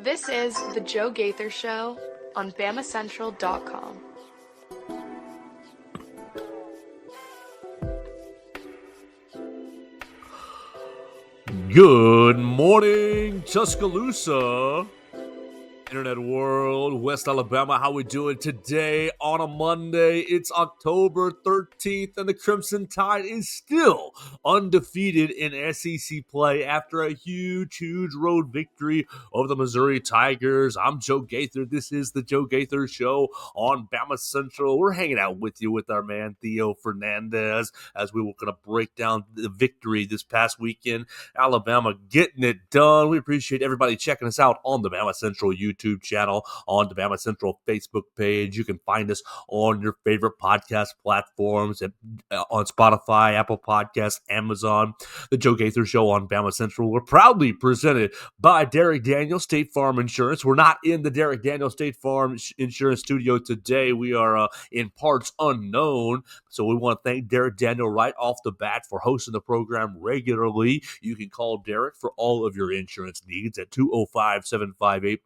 This is The Joe Gaither Show on BamaCentral.com. Good morning, Tuscaloosa, Internet world, West Alabama. How we doing today on a Monday? It's October 13th, and the Crimson Tide is still undefeated in SEC play after a huge road victory over the Missouri Tigers. I'm Joe Gaither. This is the Joe Gaither Show on Bama Central. We're hanging out with you with our man Theo Fernandez as we were going to break down the victory this past weekend. Alabama getting it done. We appreciate everybody checking us out on the Bama Central YouTube channel, on the Bama Central Facebook page. You can find us on your favorite podcast platforms, on Spotify, Apple Podcasts, Amazon. The Joe Gaither Show on Bama Central. We're proudly presented by Derek Daniels State Farm Insurance. We're not in the Derek Daniels State Farm Insurance studio today. We are in parts unknown. So we want to thank Derek Daniel right off the bat for hosting the program regularly. You can call Derek for all of your insurance needs at 205-758-3391.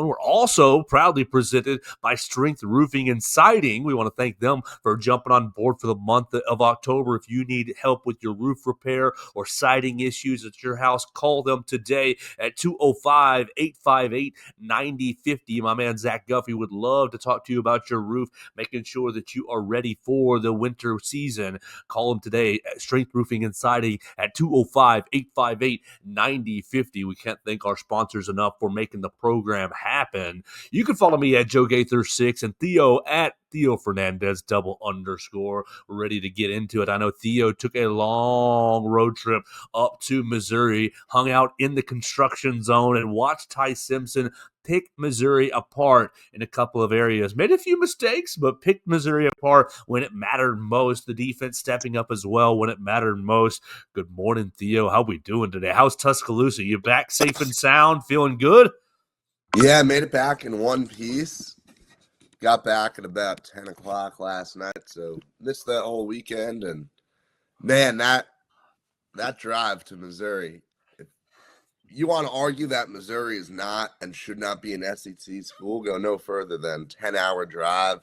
We're also proudly presented by Strength Roofing and Siding. We want to thank them for jumping on board for the month of October. If you need help with your roof repair or siding issues at your house, call them today at 205-858-9050. My man Zach Guffey would love to talk to you about your roof, making sure that you are ready for the winter season. Call them today at Strength Roofing and Siding at 205-858-9050. We can't thank our sponsors enough for making the program happen. You can follow me at Joe Gaither6 and Theo at Theo Fernandez _. We're ready to get into it. I know Theo took a long road trip up to Missouri, hung out in the construction zone, and watched Ty Simpson pick Missouri apart in a couple of areas. Made a few mistakes, but picked Missouri apart when it mattered most. The defense stepping up as well when it mattered most. Good morning, Theo. How we doing today? How's Tuscaloosa? You back safe and sound? Feeling good? Yeah, I made it back in one piece. Got back at about 10 o'clock last night, so missed that whole weekend. And, man, that drive to Missouri, if you want to argue that Missouri is not and should not be an SEC school, go no further than 10-hour drive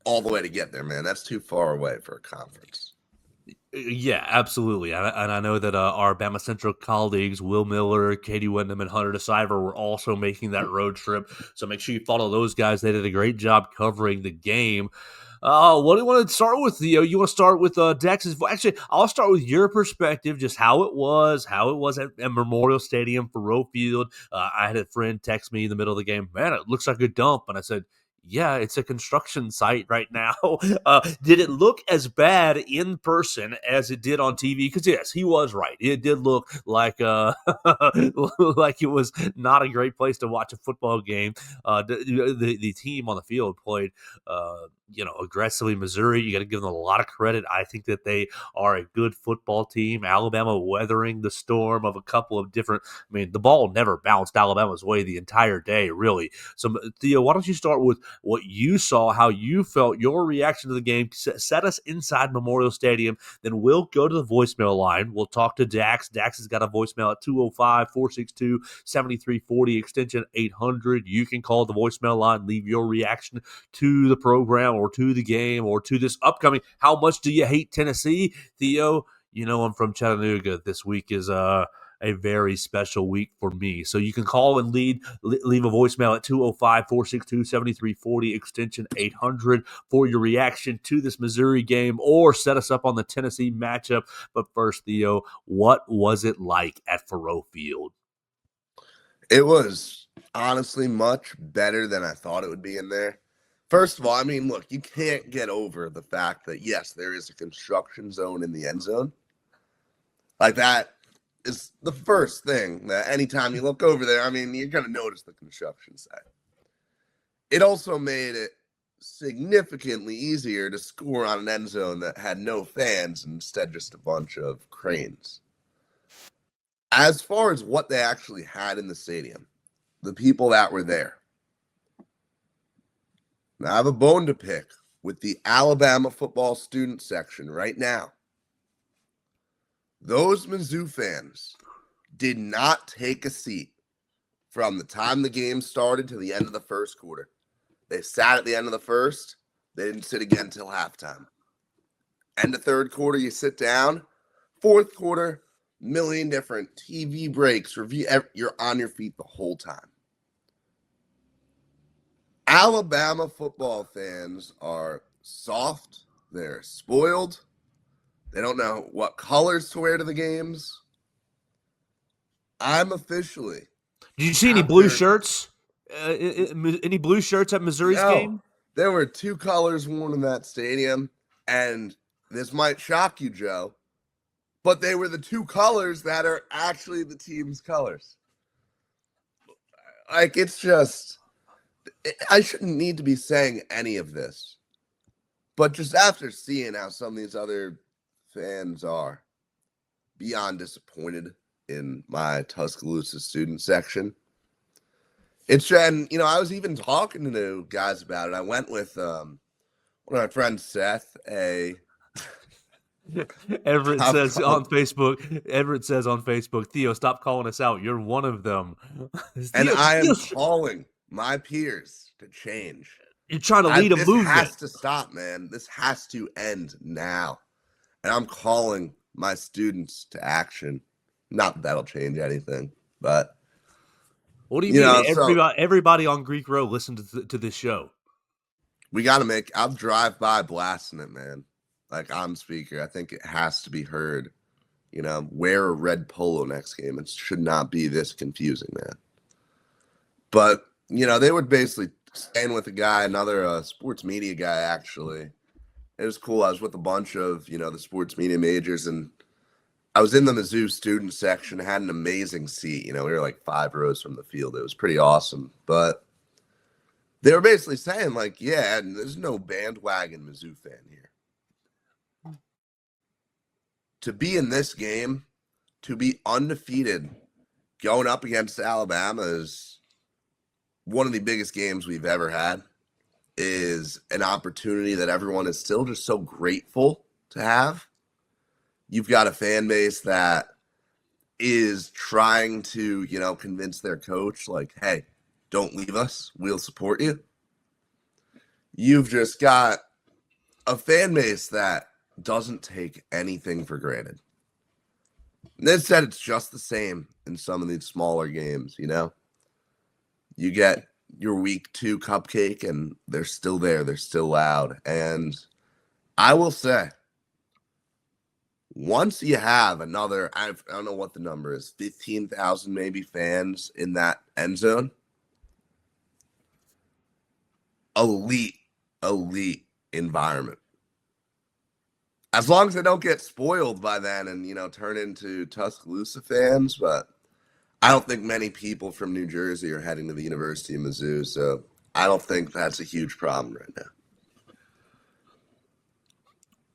all the way to get there, man. That's too far away for a conference. Yeah, absolutely. And I know that our Bama Central colleagues, Will Miller, Katie Wyndham, and Hunter DeCiver were also making that road trip. So make sure you follow those guys. They did a great job covering the game. What do you want to start with, Theo? You want to start with Dex's? Actually, I'll start with your perspective, just how it was at Memorial Stadium, Faurot Field. I had a friend text me in the middle of the game, man, it looks like a dump. And I said, yeah, it's a construction site right now. Did it look as bad in person as it did on TV? Because yes, he was right. It did look like like it was not a great place to watch a football game. The team on the field played, aggressively. Missouri, you got to give them a lot of credit. I think that they are a good football team. Alabama weathering the storm of a couple of different. I mean, the ball never bounced Alabama's way the entire day, really. So, Theo, why don't you start with what you saw, how you felt, your reaction to the game, set us inside Memorial Stadium. Then we'll go to the voicemail line. We'll talk to Dax. Dax has got a voicemail at 205-462-7340, extension 800. You can call the voicemail line, leave your reaction to the program or to the game or to this upcoming. How much do you hate Tennessee? Theo, you know I'm from Chattanooga. This week is a very special week for me. So you can call and leave a voicemail at 205-462-7340, extension 800 for your reaction to this Missouri game or set us up on the Tennessee matchup. But first, Theo, what was it like at Faurot Field? It was honestly much better than I thought it would be in there. First of all, I mean, look, you can't get over the fact that, yes, there is a construction zone in the end zone. Like, that is the first thing that anytime you look over there, I mean, you're going to notice the construction site. It also made it significantly easier to score on an end zone that had no fans and instead just a bunch of cranes. As far as what they actually had in the stadium, the people that were there, now, I have a bone to pick with the Alabama football student section right now. Those Mizzou fans did not take a seat from the time the game started to the end of the first quarter. They sat at the end of the first. They didn't sit again until halftime. End of third quarter, you sit down. Fourth quarter, million different TV breaks, review. You're on your feet the whole time. Alabama football fans are soft. They're spoiled. They don't know what colors to wear to the games. I'm officially. Did you see any blue shirts? Any blue shirts at Missouri's game? There were 2 colors worn in that stadium, and this might shock you, Joe, but they were the 2 colors that are actually the team's colors. Like, it's just, I shouldn't need to be saying any of this, but just after seeing how some of these other fans are beyond disappointed in my Tuscaloosa student section, it's, and I was even talking to guys about it. I went with one of my friends, Seth, Everett says on Facebook, Theo, stop calling us out. You're one of them. And I am calling my peers to change. You're trying to lead a movement. This has to stop, man. This has to end now. And I'm calling my students to action. Not that that'll change anything, but what do you mean? Everybody on Greek Road listen to this show. We got to I'll drive by blasting it, man. Like on speaker. I think it has to be heard. Wear a red polo next game. It should not be this confusing, man. But, they would basically stand with a guy, another sports media guy, actually. It was cool. I was with a bunch of, the sports media majors, and I was in the Mizzou student section, had an amazing seat. We were like 5 rows from the field. It was pretty awesome. But they were basically saying, like, yeah, there's no bandwagon Mizzou fan here. To be in this game, to be undefeated, going up against Alabama is one of the biggest games we've ever had, is an opportunity that everyone is still just so grateful to have. You've got a fan base that is trying to, convince their coach, like, hey, don't leave us. We'll support you. You've just got a fan base that doesn't take anything for granted. And they said it's just the same in some of these smaller games, You get your week 2 cupcake, and they're still there. They're still loud. And I will say, once you have another, I don't know what the number is, 15,000 maybe fans in that end zone, elite environment. As long as they don't get spoiled by then and, turn into Tuscaloosa fans. But I don't think many people from New Jersey are heading to the University of Mizzou, so I don't think that's a huge problem right now.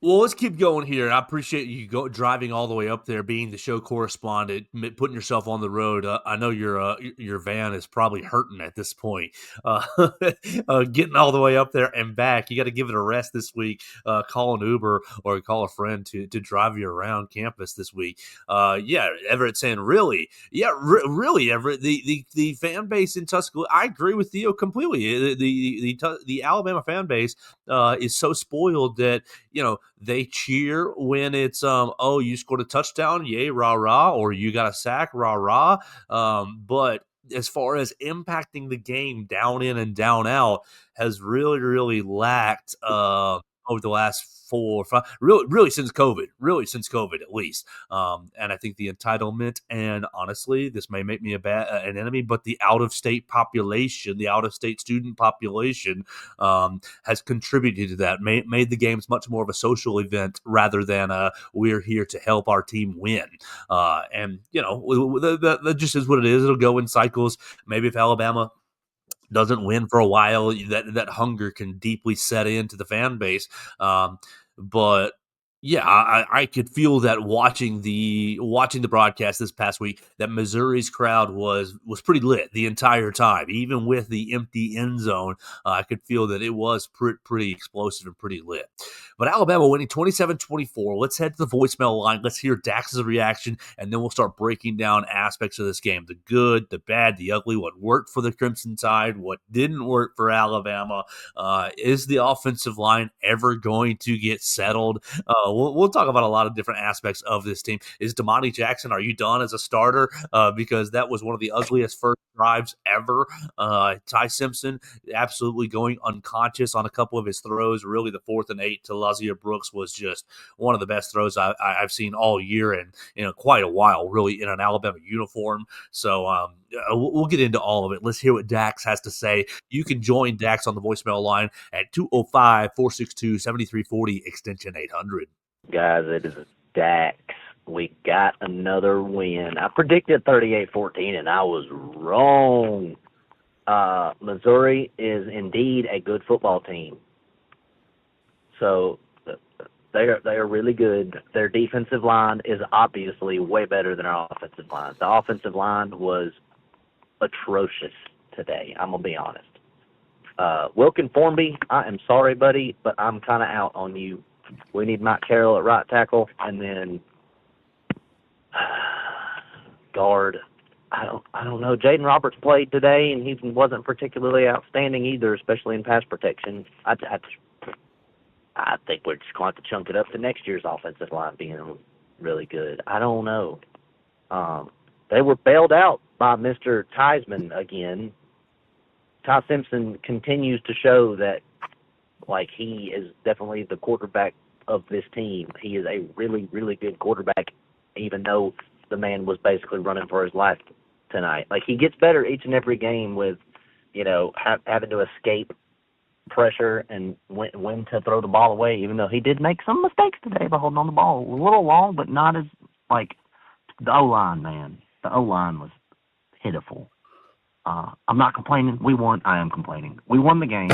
Well, let's keep going here. I appreciate you driving all the way up there, being the show correspondent, putting yourself on the road. I know your van is probably hurting at this point. Getting all the way up there and back, you got to give it a rest this week. Call an Uber or call a friend to drive you around campus this week. Everett saying, really, Everett, the fan base in Tuscaloosa. I agree with Theo completely. The Alabama fan base is so spoiled that they cheer when it's you scored a touchdown, yay, rah rah, or you got a sack, rah rah. But as far as impacting the game down in and down out has really lacked over the last 4 or 5, really since COVID at least. And I think the entitlement, and honestly, this may make me an enemy, but the out-of-state population, the out-of-state student population has contributed to that, made the games much more of a social event rather than we're here to help our team win. And that just is what it is. It'll go in cycles. Maybe if Alabama doesn't win for a while, that hunger can deeply set into the fan base. But Yeah, I could feel that watching the broadcast this past week that Missouri's crowd was pretty lit the entire time, even with the empty end zone. I could feel that it was pretty explosive and pretty lit. But Alabama winning 27-24. Let's head to the voicemail line. Let's hear Dax's reaction, and then we'll start breaking down aspects of this game: the good, the bad, the ugly, what worked for the Crimson Tide, what didn't work for Alabama. Is the offensive line ever going to get settled? We'll talk about a lot of different aspects of this team. Is Damani Jackson, are you done as a starter? Because that was one of the ugliest first drives ever. Ty Simpson absolutely going unconscious on a couple of his throws. Really, the 4th and 8 to Lazia Brooks was just one of the best throws I've seen all year and quite a while, really, in an Alabama uniform. So we'll get into all of it. Let's hear what Dax has to say. You can join Dax on the voicemail line at 205-462-7340, extension 800. Guys, it is Dax. We got another win. I predicted 38-14, and I was wrong. Missouri is indeed a good football team. So they are really good. Their defensive line is obviously way better than our offensive line. The offensive line was atrocious today, I'm going to be honest. Wilkin Formby, I am sorry, buddy, but I'm kind of out on you. We need Mike Carroll at right tackle, and then guard. I don't know. Jaden Roberts played today, and he wasn't particularly outstanding either, especially in pass protection. I think we're just going to have to chunk it up to next year's offensive line being really good. I don't know. They were bailed out by Mr. Theismann again. Ty Simpson continues to show that, like, he is definitely the quarterback of this team. He is a really, really good quarterback, even though the man was basically running for his life tonight. Like, he gets better each and every game with, having to escape pressure and when to throw the ball away, even though he did make some mistakes today by holding on the ball. A little long, but not as, like, the O-line, man. The O-line was pitiful. I'm not complaining. We won. I am complaining. We won the game.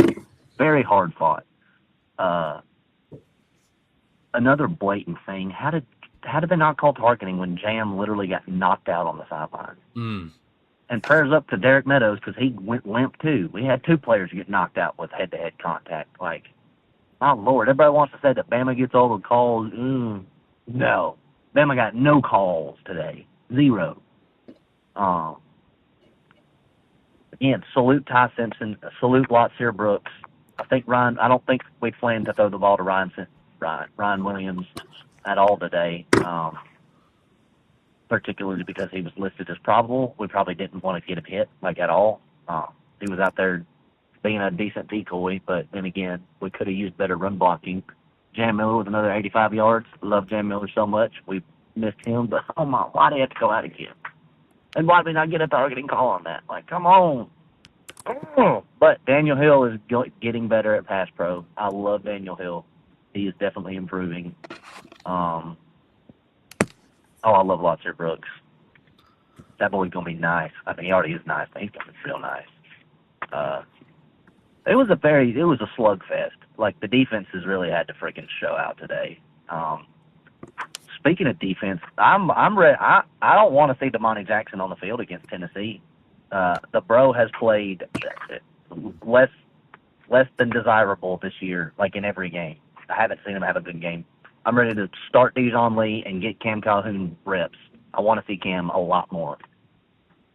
Very hard fought. Another blatant thing. How did they not call targeting when Jam literally got knocked out on the sideline? And prayers up to Derek Meadows because he went limp too. We had 2 players get knocked out with head-to-head contact. Like, my Lord, everybody wants to say that Bama gets all the calls. No. Bama got no calls today. 0. Again, salute Ty Simpson. Salute Lazia Brooks. I don't think we planned to throw the ball to Ryan Williams at all today, particularly because he was listed as probable. We probably didn't want to get him hit, like, at all. He was out there being a decent decoy, but then again, we could have used better run blocking. Jam Miller with another 85 yards. Love Jam Miller so much. We missed him, but oh my, why do they have to go out again? And why did we not get a targeting call on that? Like, come on. But Daniel Hill is getting better at pass pro. I love Daniel Hill. He is definitely improving. I love Lazia Brooks. That boy's going to be nice. I think he already is nice, but he's going to be real nice. It was a slugfest. Like, the defenses really had to freaking show out today. Speaking of defense, I'm ready. I don't want to see Damani Jackson on the field against Tennessee. The bro has played less than desirable this year, like in every game. I haven't seen him have a good game. I'm ready to start Dijon Lee and get Cam Calhoun reps. I want to see Cam a lot more.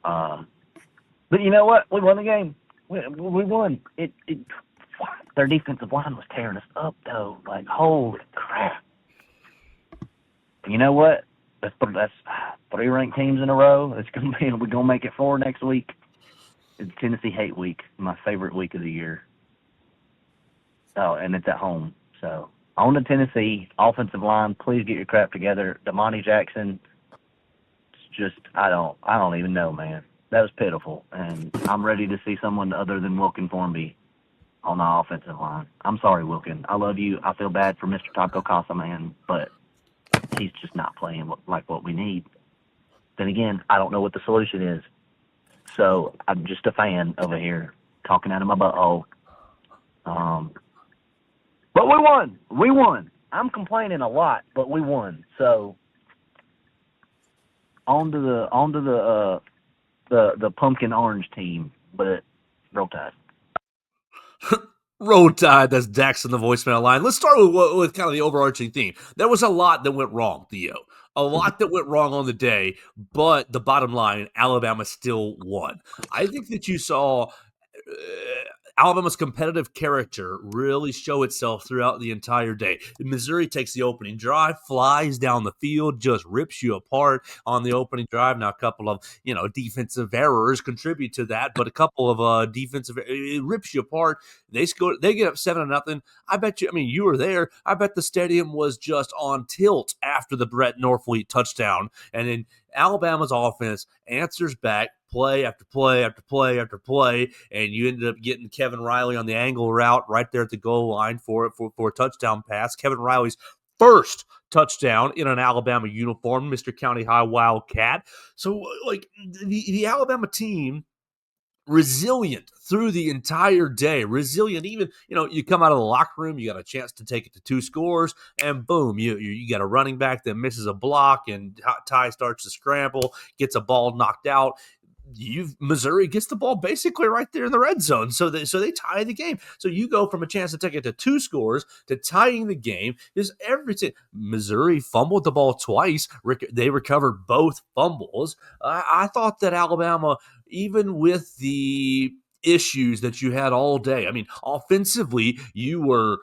But you know what? We won the game. We won. Their defensive line was tearing us up, though. Like, holy crap. You know what? That's 3 ranked teams in a row. It's gonna be. We're gonna make it 4 next week. It's Tennessee Hate Week, my favorite week of the year. Oh, and it's at home. So on to Tennessee offensive line. Please get your crap together. Damani Jackson. It's just I don't even know, man. That was pitiful, and I'm ready to see someone other than Wilkin Formby on the offensive line. I'm sorry, Wilkin. I love you. I feel bad for Mr. Taco Casa, man, but he's just not playing like what we need. Then again, I don't know what the solution is. So I'm just a fan over here talking out of my butthole. But we won. We won. I'm complaining a lot, but we won. So on to the pumpkin orange team, but Roll Tide. Roll Tide, that's Dax in the voicemail line. Let's start with kind of the overarching theme. There was a lot that went wrong, Theo. A lot that went wrong on the day, but the bottom line, Alabama still won. I think that you saw Alabama's competitive character really show itself throughout the entire day. Missouri takes the opening drive, flies down the field, just rips you apart on the opening drive. Now, a couple of defensive errors contribute to that, but a couple of it rips you apart. They get up 7-0. I bet you. I mean, you were there. I bet the stadium was just on tilt after the Brett Norfleet touchdown, and then Alabama's offense answers back play after play after play after play, and you ended up getting Kevin Riley on the angle route right there at the goal line for a touchdown pass. Kevin Riley's first touchdown in an Alabama uniform, Mr. County High Wildcat. So, like, the Alabama team, resilient through the entire day, resilient. Even you come out of the locker room, you got a chance to take it to 2 scores, and boom, you got a running back that misses a block, and Ty starts to scramble, gets a ball knocked out. Missouri gets the ball basically right there in the red zone, so they tie the game. So you go from a chance to take it to 2 scores to tying the game. There's everything. Missouri fumbled the ball twice. They recovered both fumbles. I thought that Alabama, even with the issues that you had all day, I mean, offensively, you were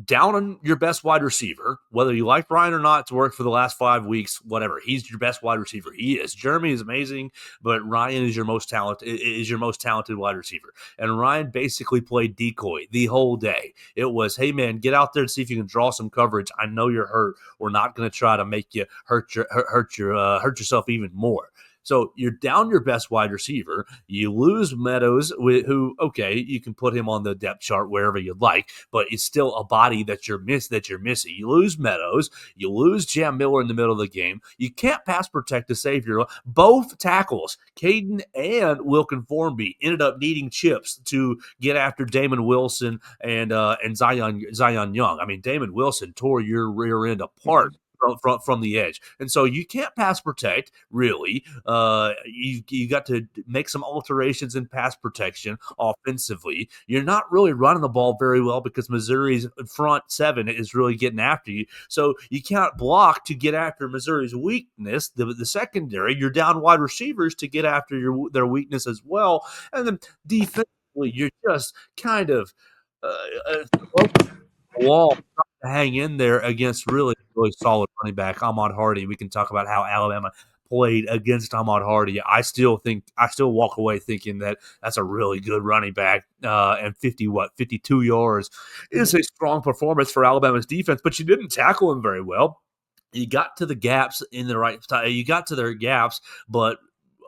down on your best wide receiver, whether you like Ryan or not. It's worked for the last 5 weeks, whatever. He's your best wide receiver. He is. Jeremy is amazing, but Ryan is your most talented wide receiver. And Ryan basically played decoy the whole day. It was, hey man, get out there and see if you can draw some coverage. I know you're hurt. We're not going to try to make you hurt yourself even more. So you're down your best wide receiver. You lose Meadows, who, okay, you can put him on the depth chart wherever you'd like, but it's still a body that you're missing. You lose Meadows. You lose Jam Miller in the middle of the game. You can't pass protect to save your both tackles. Caden and Wilkin Formby ended up needing chips to get after Damon Wilson and Zion Young. I mean, Damon Wilson tore your rear end apart from the edge. And so you can't pass protect, really. You got to make some alterations in pass protection offensively. You're not really running the ball very well because Missouri's front 7 is really getting after you. So you can't block to get after Missouri's weakness, the secondary. You're down wide receivers to get after their weakness as well. And then defensively, you're just kind of wall to hang in there against really solid running back Ahmad Hardy. We can talk about how Alabama played against Ahmad Hardy. I still walk away thinking that that's a really good running back. And 52 yards is a strong performance for Alabama's defense, but you didn't tackle him very well. You got to the gaps in the right time. You got to their gaps, but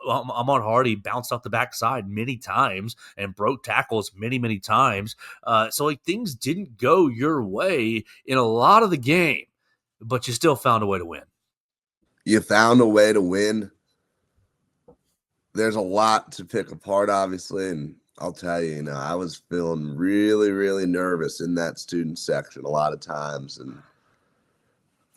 Ahmad Hardy bounced off the backside many times and broke tackles many, many times. So like things didn't go your way in a lot of the game, but you still found a way to win. You found a way to win. There's a lot to pick apart, obviously, and I'll tell you, I was feeling really, really nervous in that student section a lot of times, and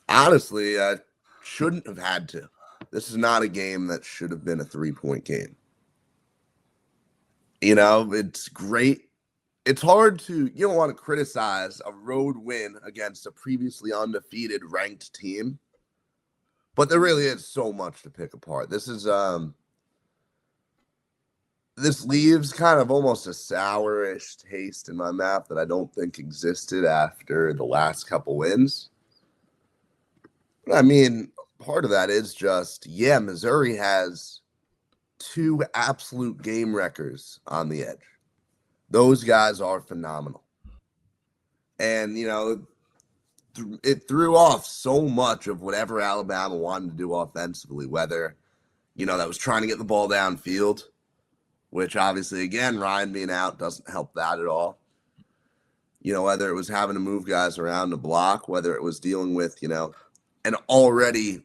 honestly, I shouldn't have had to. This is not a game that should have been a 3-point game. It's great. It's hard you don't want to criticize a road win against a previously undefeated ranked team, but there really is so much to pick apart. This leaves kind of almost a sourish taste in my mouth that I don't think existed after the last couple wins. I mean, part of that is just, Missouri has 2 absolute game wreckers on the edge. Those guys are phenomenal. And, it threw off so much of whatever Alabama wanted to do offensively, whether, that was trying to get the ball downfield, which obviously, again, Ryan being out doesn't help that at all. Whether it was having to move guys around to block, whether it was dealing with, an already,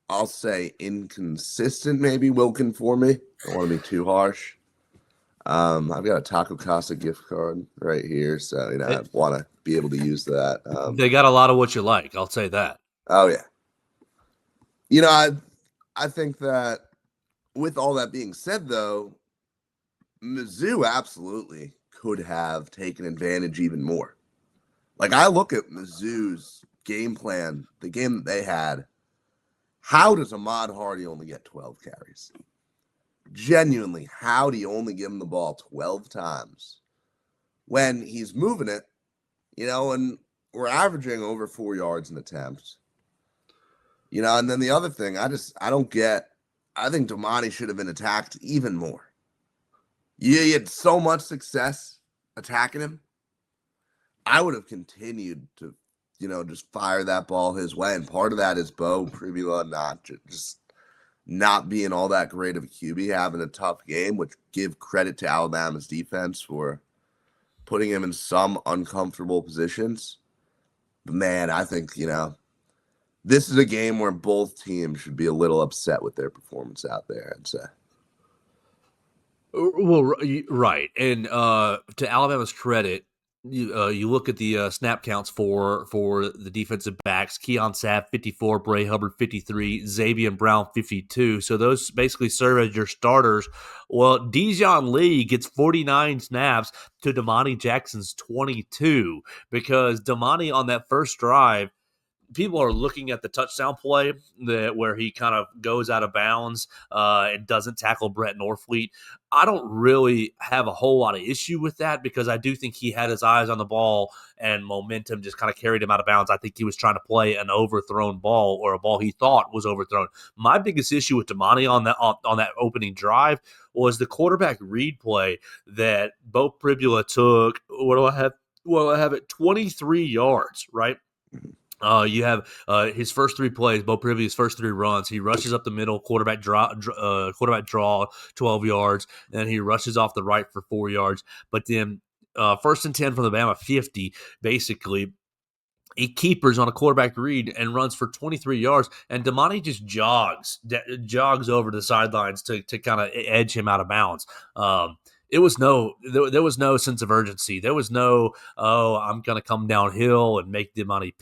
I'll say, inconsistent maybe Wilkin for me. Don't want to be too harsh. I've got a Taco Casa gift card right here, so I want to be able to use that. They got a lot of what you like. I'll say that. Oh yeah. I think that with all that being said, though, Mizzou absolutely could have taken advantage even more. Like, I look at Mizzou's game plan, the game that they had. How does Ahmad Hardy only get 12 carries? Genuinely, how do you only give him the ball 12 times when he's moving it, and we're averaging over 4 yards an attempt? And then the other thing, I don't get, I think Damani should have been attacked even more. You had so much success attacking him. I would have continued to, just fire that ball his way. And part of that is Bo Pribula just not being all that great of a QB, having a tough game, which give credit to Alabama's defense for putting him in some uncomfortable positions. But man, I think, this is a game where both teams should be a little upset with their performance out there, I'd say. Well, right. And to Alabama's credit, you look at the snap counts for the defensive backs: Keon Sapp 54, Bray Hubbard 53, Xavier Brown 52. So those basically serve as your starters. Well, Dijon Lee gets 49 snaps to Damani Jackson's 22, because Damani on that first drive, people are looking at the touchdown play where he kind of goes out of bounds and doesn't tackle Brett Norfleet. I don't really have a whole lot of issue with that, because I do think he had his eyes on the ball and momentum just kind of carried him out of bounds. I think he was trying to play an overthrown ball, or a ball he thought was overthrown. My biggest issue with Damani on that opening drive was the quarterback read play that Bo Pribula took. What do I have? Well, I have it 23 yards, right? You have his first 3 plays, Bo Pribula's first 3 runs. He rushes up the middle, quarterback draw, 12 yards. Then he rushes off the right for 4 yards. But then first and 10 from the Bama 50, basically. He keepers on a quarterback read and runs for 23 yards, and Damani just jogs over the sidelines to kind of edge him out of bounds. There was no sense of urgency. There was no, I'm going to come downhill and make Damani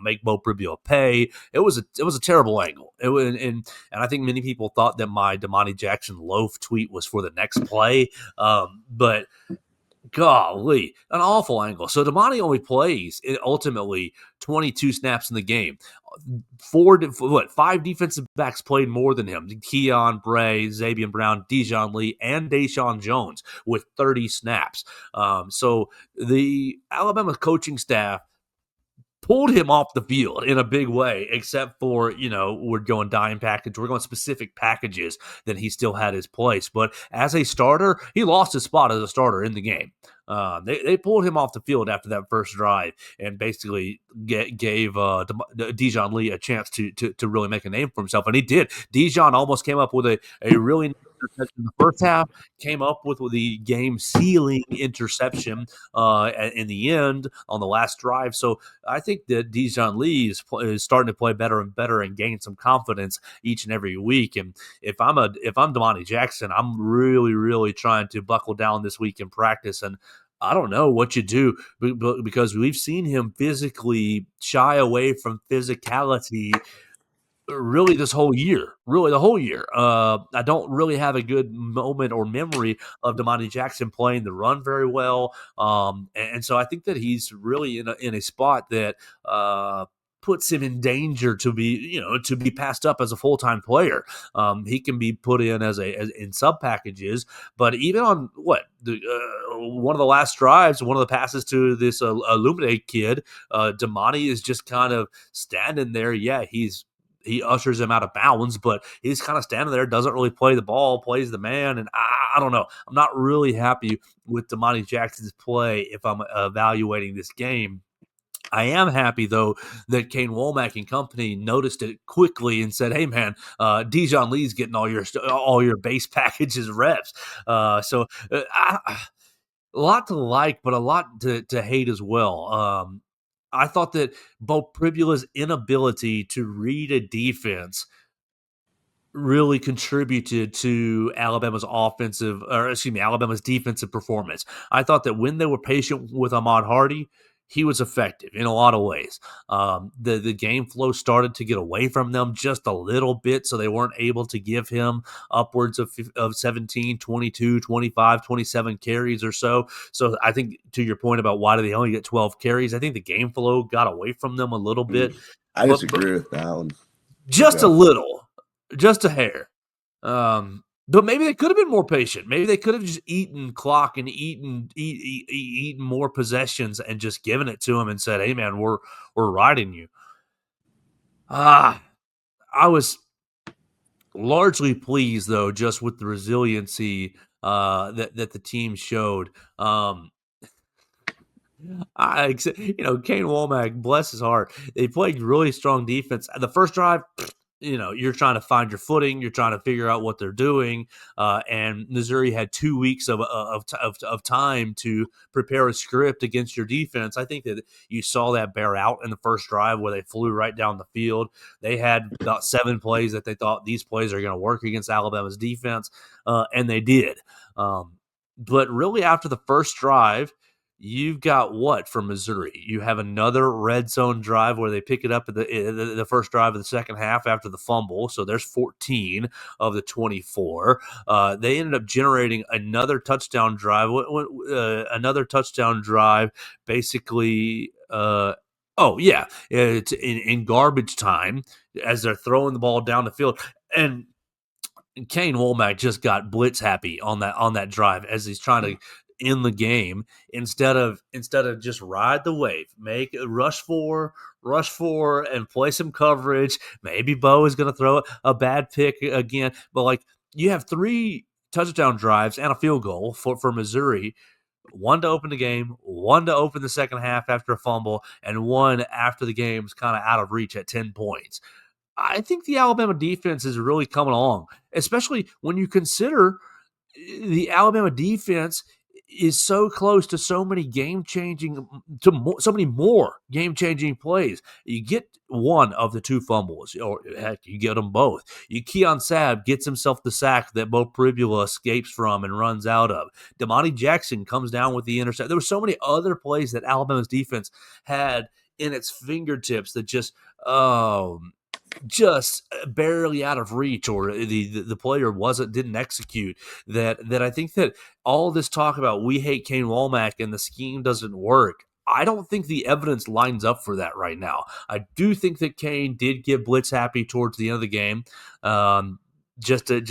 make Bo Pribula pay. It was a terrible angle. And I think many people thought that my Damani Jackson loaf tweet was for the next play, but. Golly, an awful angle. So Damani only plays ultimately 22 snaps in the game. 5 defensive backs played more than him: Keon, Bray, Xavier Brown, Dijon Lee, and Deshaun Jones with 30 snaps. So the Alabama coaching staff pulled him off the field in a big way, except for, we're going dime package. We're going specific packages. Then he still had his place. But as a starter, he lost his spot as a starter in the game. They pulled him off the field after that first drive and basically gave Dijon Lee a chance to really make a name for himself. And he did. Dijon almost came up with a really interception in the first half, came up with the game-sealing interception in the end on the last drive. So I think that Dijon Lee is starting to play better and better and gain some confidence each and every week. And if I'm Damani Jackson, I'm really, really trying to buckle down this week in practice. And I don't know what you do, because we've seen him physically shy away from physicality really the whole year. I don't really have a good moment or memory of Damani Jackson playing the run very well. And so I think that he's really in a spot that puts him in danger to be passed up as a full-time player. He can be put in as in sub packages, but even on one of the last drives, one of the passes to this Illuminate kid, Damani is just kind of standing there. Yeah, he ushers him out of bounds, but he's kind of standing there, doesn't really play the ball, plays the man. And I don't know. I'm not really happy with Damani Jackson's play if I'm evaluating this game. I am happy, though, that Kane Womack and company noticed it quickly and said, "Hey, man, Dijon Lee's getting all your base packages reps." A lot to like, but a lot to hate as well. I thought that Bo Pribula's inability to read a defense really contributed to Alabama's defensive performance. I thought that when they were patient with Ahmad Hardy, he was effective in a lot of ways. The game flow started to get away from them just a little bit, so they weren't able to give him upwards of 17, 22, 25, 27 carries or so. So I think to your point about why do they only get 12 carries, I think the game flow got away from them a little bit. I But disagree with that one. just a little, just a hair. But maybe they could have been more patient. Maybe they could have just eaten clock and eaten more possessions and just given it to him and said, "Hey, man, we're riding you." I was largely pleased though, just with the resiliency that the team showed. Kane Womack, bless his heart, they played really strong defense. The first drive, you're trying to find your footing, you're trying to figure out what they're doing, and Missouri had 2 weeks of time to prepare a script against your defense. I think that you saw that bear out in the first drive where they flew right down the field. They had about 7 plays that they thought these plays are going to work against Alabama's defense, and they did. But really, after the first drive, you've got what from Missouri? You have another red zone drive where they pick it up at the first drive of the second half after the fumble. So there's 14 of the 24. They ended up generating another touchdown drive. Basically. It's in garbage time as they're throwing the ball down the field. And Kane Womack just got blitz happy on that drive as he's trying to end the game instead of just ride the wave, make a rush for and play some coverage. Maybe Bo is going to throw a bad pick again, but like you have 3 touchdown drives and a field goal for Missouri. 1 to open the game, 1 to open the second half after a fumble, and 1 after the game's kind of out of reach at 10 points. I think the Alabama defense is really coming along, especially when you consider the Alabama defense is so close to so many so many more game-changing plays. You get 1 of the 2 fumbles, or heck, you get them both. Keon Sabb gets himself the sack that Bo Pribula escapes from and runs out of. Damani Jackson comes down with the intercept. There were so many other plays that Alabama's defense had in its fingertips that just barely out of reach, or the player didn't execute, that I think that all this talk about we hate Kane Womack and the scheme doesn't work, I don't think the evidence lines up for that right now. I do think that Kane did get blitz happy towards the end of the game. Just a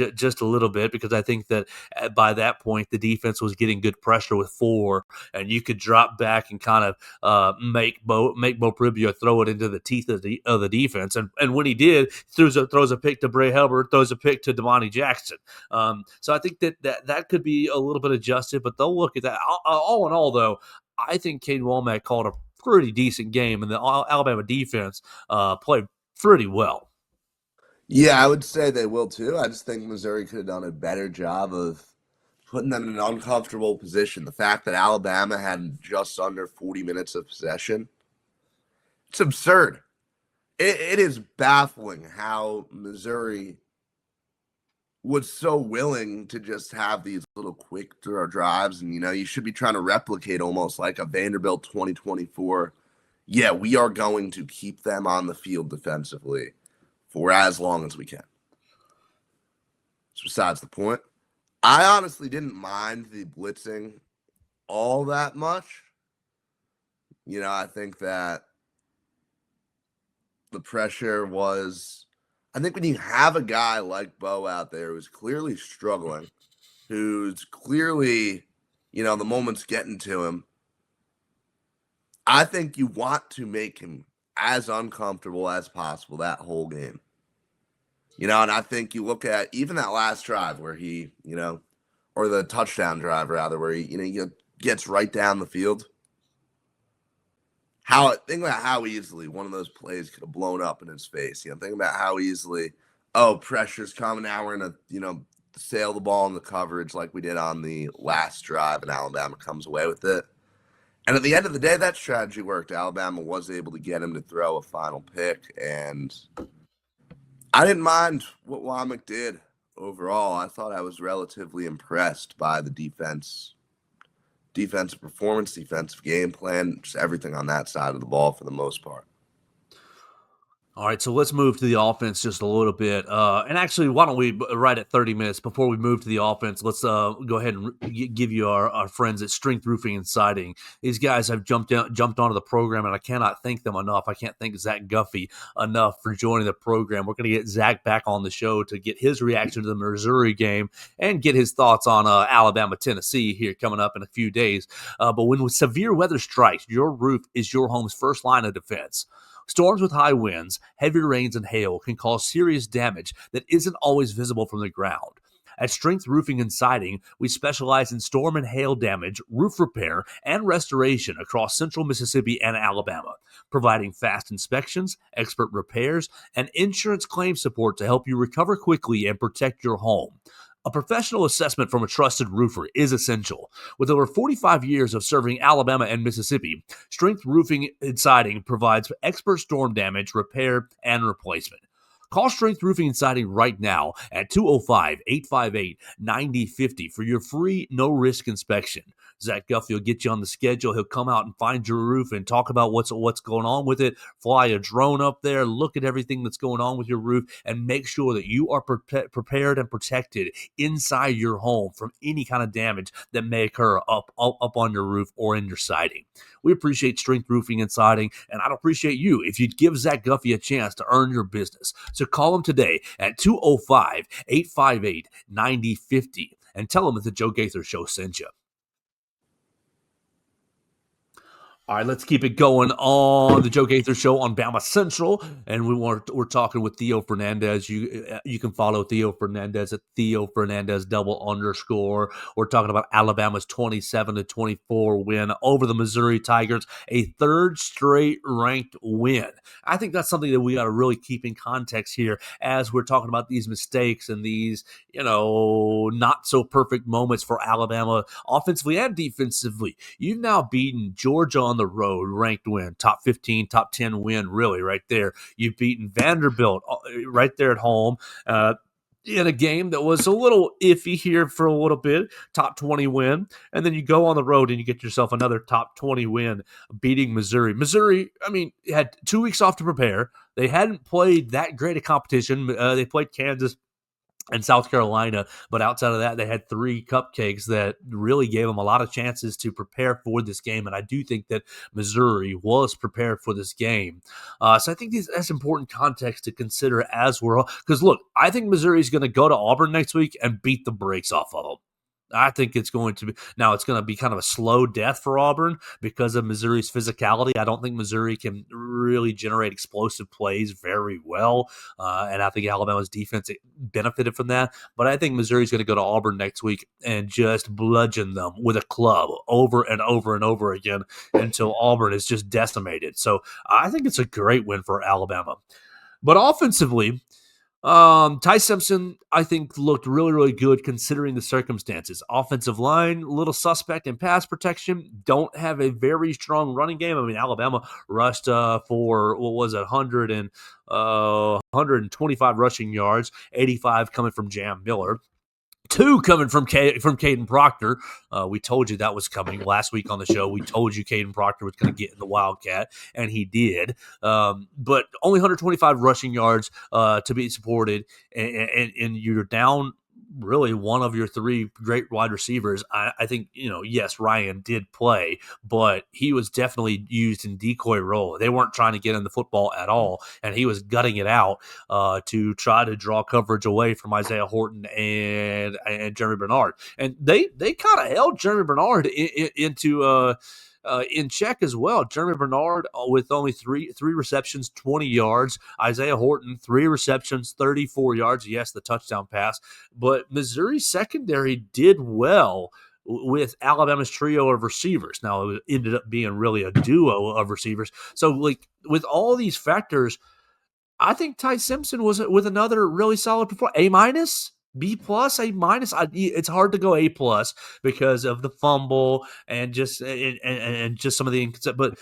little bit, because I think that by that point the defense was getting good pressure with 4, and you could drop back and kind of make Bo Pribula throw it into the teeth of the defense. And when he did, throws a pick to Bray Hubbard, throws a pick to Damani Jackson. So I think that could be a little bit adjusted, but they'll look at that. All in all, though, I think Kane Womack called a pretty decent game, and the Alabama defense played pretty well. Yeah, I would say they will too. I just think Missouri could have done a better job of putting them in an uncomfortable position. The fact that Alabama had just under 40 minutes of possession, it's absurd. It is baffling how Missouri was so willing to just have these little quick throw drives. And, you should be trying to replicate almost like a Vanderbilt 2024. Yeah, we are going to keep them on the field defensively for as long as we can. It's besides the point. I honestly didn't mind the blitzing all that much. I think that the pressure was, I think when you have a guy like Bo out there who's clearly struggling, who's clearly, the moment's getting to him, I think you want to make him as uncomfortable as possible that whole game. And I think you look at even that last drive where he, or the touchdown drive rather, where he gets right down the field. Think about how easily one of those plays could have blown up in his face. Think about how easily, pressure's coming. Now we're gonna, sail the ball in the coverage like we did on the last drive, and Alabama comes away with it. And at the end of the day, that strategy worked. Alabama was able to get him to throw a final pick, and I didn't mind what Womack did overall. I thought I was relatively impressed by the defense defensive performance, defensive game plan, just everything on that side of the ball for the most part. All right, so let's move to the offense just a little bit. And actually, why don't we, right at 30 minutes, before we move to the offense, let's go ahead and give you our friends at Strength Roofing and Siding. These guys have jumped onto the program, and I cannot thank them enough. I can't thank Zach Guffey enough for joining the program. We're going to get Zach back on the show to get his reaction to the Missouri game and get his thoughts on Alabama, Tennessee here coming up in a few days. But when severe weather strikes, your roof is your home's first line of defense. Storms with high winds, heavy rains, and hail can cause serious damage that isn't always visible from the ground. At Strength Roofing and Siding, we specialize in storm and hail damage, roof repair, and restoration across central Mississippi and Alabama, providing fast inspections, expert repairs, and insurance claim support to help you recover quickly and protect your home. A professional assessment from a trusted roofer is essential. With over 45 years of serving Alabama and Mississippi, Strength Roofing and Siding provides expert storm damage, repair, and replacement. Call Strength Roofing and Siding right now at 205-858-9050 for your free, no-risk inspection. Zach Guffey will get you on the schedule. He'll come out and find your roof and talk about what's going on with it, fly a drone up there, look at everything that's going on with your roof, and make sure that you are prepared and protected inside your home from any kind of damage that may occur up on your roof or in your siding. We appreciate Strength Roofing and Siding, and I'd appreciate you if you'd give Zach Guffey a chance to earn your business. So call him today at 205-858-9050 and tell him that the Joe Gaither Show sent you. All right, let's keep it going on the Joe Gaither Show on Bama Central, and we're talking with Theo Fernandez. You can follow Theo Fernandez at Theo Fernandez _. We're talking about Alabama's 27-24 win over the Missouri Tigers, a third straight ranked win. I think that's something that we got to really keep in context here as we're talking about these mistakes and these, not so perfect moments for Alabama offensively and defensively. You've now beaten Georgia on the road, ranked win, top 15, top 10 win, really, right there. You've beaten Vanderbilt right there at home in a game that was a little iffy here for a little bit, top 20 win, and then you go on the road and you get yourself another top 20 win, beating Missouri. Missouri, had 2 weeks off to prepare. They hadn't played that great a competition. They played Kansas and South Carolina, but outside of that, they had 3 cupcakes that really gave them a lot of chances to prepare for this game, and I do think that Missouri was prepared for this game. So I think that's important context to consider as because look, I think Missouri is going to go to Auburn next week and beat the brakes off of them. I think it's going to be kind of a slow death for Auburn because of Missouri's physicality. I don't think Missouri can really generate explosive plays very well, and I think Alabama's defense benefited from that. But I think Missouri's going to go to Auburn next week and just bludgeon them with a club over and over and over again until Auburn is just decimated. So I think it's a great win for Alabama. But offensively, Ty Simpson, I think, looked really, really good considering the circumstances. Offensive line, little suspect in pass protection, don't have a very strong running game. Alabama rushed for, 125 rushing yards, 85 coming from Jam Miller. 2 coming from Caden Proctor. We told you that was coming last week on the show. We told you Caden Proctor was going to get in the Wildcat, and he did. But only 125 rushing yards to be supported, and you're down really one of your 3 great wide receivers. I think, yes, Ryan did play, but he was definitely used in decoy role. They weren't trying to get him the football at all, and he was gutting it out to try to draw coverage away from Isaiah Horton and Jeremy Bernard. And they kind of held Jeremy Bernard in check as well. Jeremy Bernard with only three receptions, 20 yards. Isaiah Horton, 3 receptions, 34 yards. Yes, the touchdown pass. But Missouri's secondary did well with Alabama's trio of receivers. Now, it ended up being really a duo of receivers. So, with all these factors, I think Ty Simpson was with another really solid performance. A-, B+, A-. It's hard to go A+ because of the fumble and just some of the but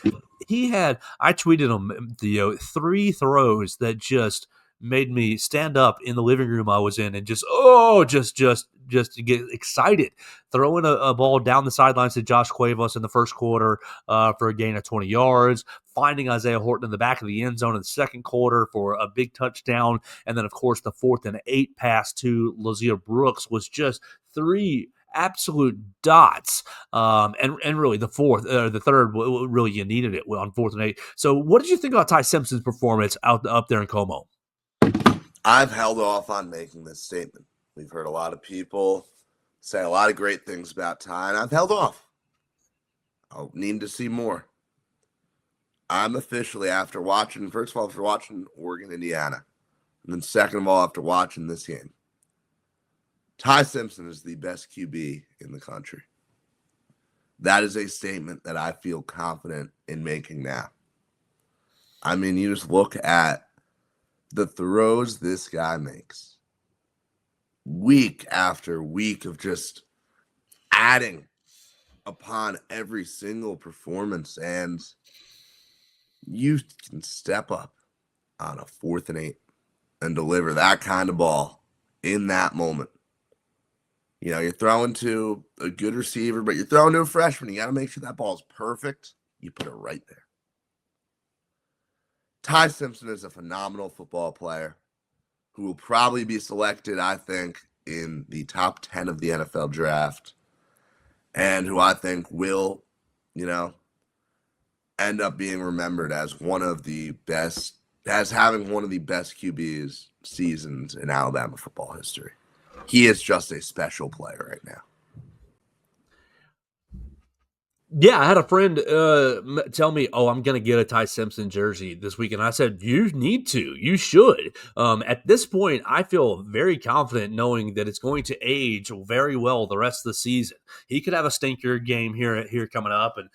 he had, I tweeted him, 3 throws that just made me stand up in the living room I was in and just to get excited. Throwing a ball down the sidelines to Josh Cuevas in the first quarter for a gain of 20 yards, finding Isaiah Horton in the back of the end zone in the second quarter for a big touchdown, and then, of course, the 4th and 8 pass to Lazir Brooks was just 3 absolute dots. And really the third, really you needed it on 4th and 8. So what did you think about Ty Simpson's performance up there in Como? I've held off on making this statement. We've heard a lot of people say a lot of great things about Ty, and I've held off. I'll need to see more. I'm officially, after watching Oregon, Indiana, and then second of all, after watching this game, Ty Simpson is the best QB in the country. That is a statement that I feel confident in making now. I mean, you just look at the throws this guy makes week after week of just adding upon every single performance, and you can step up on a 4th and 8 and deliver that kind of ball in that moment. You know, you're throwing to a good receiver, but you're throwing to a freshman. You got to make sure that ball is perfect. You put it right there. Ty Simpson is a phenomenal football player who will probably be selected, I think, in the top 10 of the NFL draft, and who I think will, end up being remembered as one of the best, as having one of the best QBs seasons in Alabama football history. He is just a special player right now. Yeah, I had a friend tell me, I'm going to get a Ty Simpson jersey this weekend. I said, you need to. You should. At this point, I feel very confident knowing that it's going to age very well the rest of the season. He could have a stinker game here coming up, and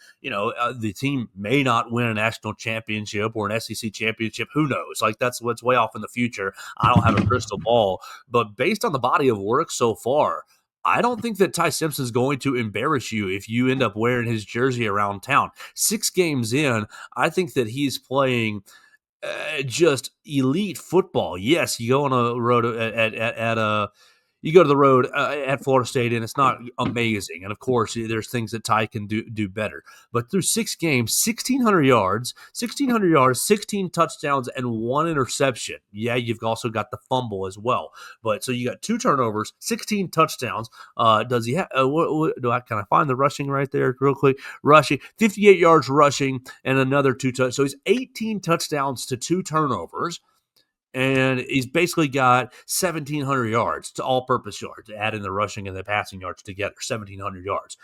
the team may not win a national championship or an SEC championship. Who knows? Like, that's what's way off in the future. I don't have a crystal ball. But based on the body of work so far, I don't think that Ty Simpson is going to embarrass you if you end up wearing his jersey around town. 6 games in, I think that he's playing just elite football. Yes, you go on a road you go to the road at Florida State, and it's not amazing. And, of course, there's things that Ty can do better. But through 6 games, 1,600 yards, 16 touchdowns, and 1 interception. Yeah, you've also got the fumble as well. But so you got 2 turnovers, 16 touchdowns. Does he have can I find the rushing right there real quick? Rushing, 58 yards rushing, and another 2 touchdowns. So he's 18 touchdowns to 2 turnovers. And he's basically got 1,700 yards to all-purpose yards, adding the rushing and the passing yards together, 1,700 yards.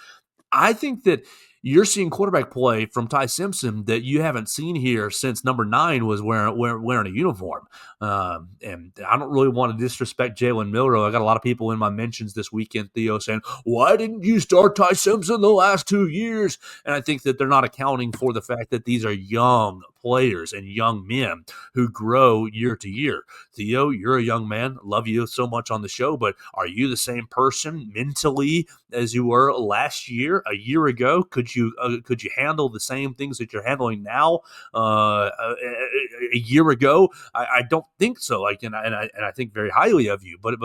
I think that you're seeing quarterback play from Ty Simpson that you haven't seen here since number 9 was wearing a uniform. And I don't really want to disrespect Jalen Milroe. I got a lot of people in my mentions this weekend, Theo, saying, why didn't you start Ty Simpson the last 2 years? And I think that they're not accounting for the fact that these are young players and young men who grow year to year. Theo, you're a young man. Love you so much on the show, but are you the same person mentally as you were last year, a year ago? Could you handle the same things that you're handling now a year ago? I don't think so. And I think very highly of you, but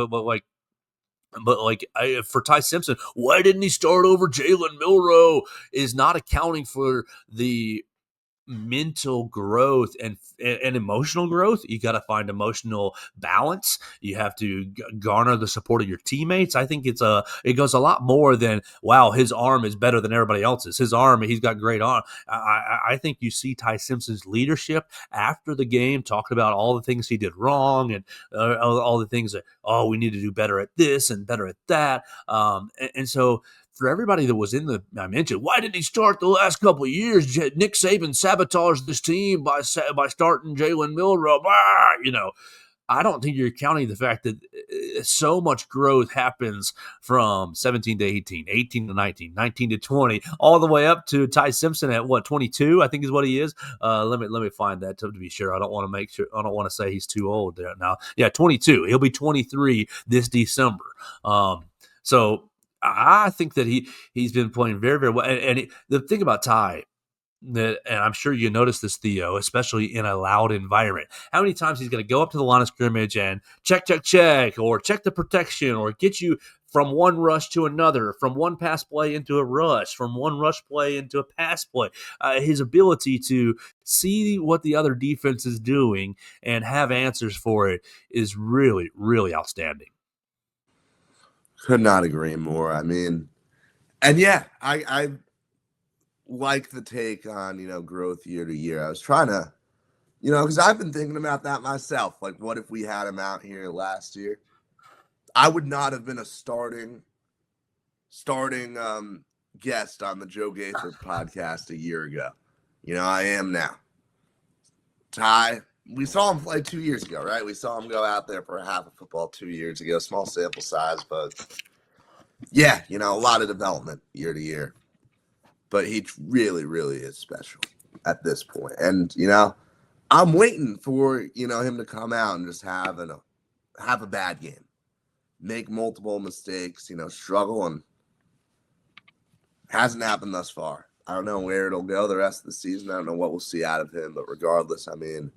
for Ty Simpson, why didn't he start over Jalen Milroe? Is not accounting for the mental growth and emotional growth. You got to find emotional balance. You have to garner the support of your teammates. I think it goes a lot more than, wow, his arm is better than everybody else's. He's got great arm. I think you see Ty Simpson's leadership after the game, talking about all the things he did wrong and all the things that, we need to do better at this and better at that. And so for everybody that was I mentioned, why didn't he start the last couple of years? Nick Saban sabotaged this team by starting Jalen Milroe. I don't think you're counting the fact that so much growth happens from 17 to 18, 18 to 19, 19 to 20, all the way up to Ty Simpson at 22, I think is what he is. Let me find that to be sure. I don't want to say he's too old there now. Yeah, 22. He'll be 23 this December. So I think that he's been playing very, very well. And the thing about Ty, And I'm sure you noticed this, Theo, especially in a loud environment. How many times he's going to go up to the line of scrimmage and check, or check the protection, or get you from one rush to another, from one pass play into a rush, from one rush play into a pass play. His ability to see what the other defense is doing and have answers for it is really, really outstanding. Could not agree more. I mean, and yeah, I like the take on, growth year to year. I was trying to, because I've been thinking about that myself. Like, what if we had him out here last year? I would not have been a starting guest on the Joe Gaither podcast a year ago. I am now. Ty, we saw him play 2 years ago, right? We saw him go out there for a half of football 2 years ago. Small sample size, but yeah, a lot of development year to year. But he really, really is special at this point. And, I'm waiting for, him to come out and just have a bad game. Make multiple mistakes, struggle, and hasn't happened thus far. I don't know where it'll go the rest of the season. I don't know what we'll see out of him. But regardless, I mean,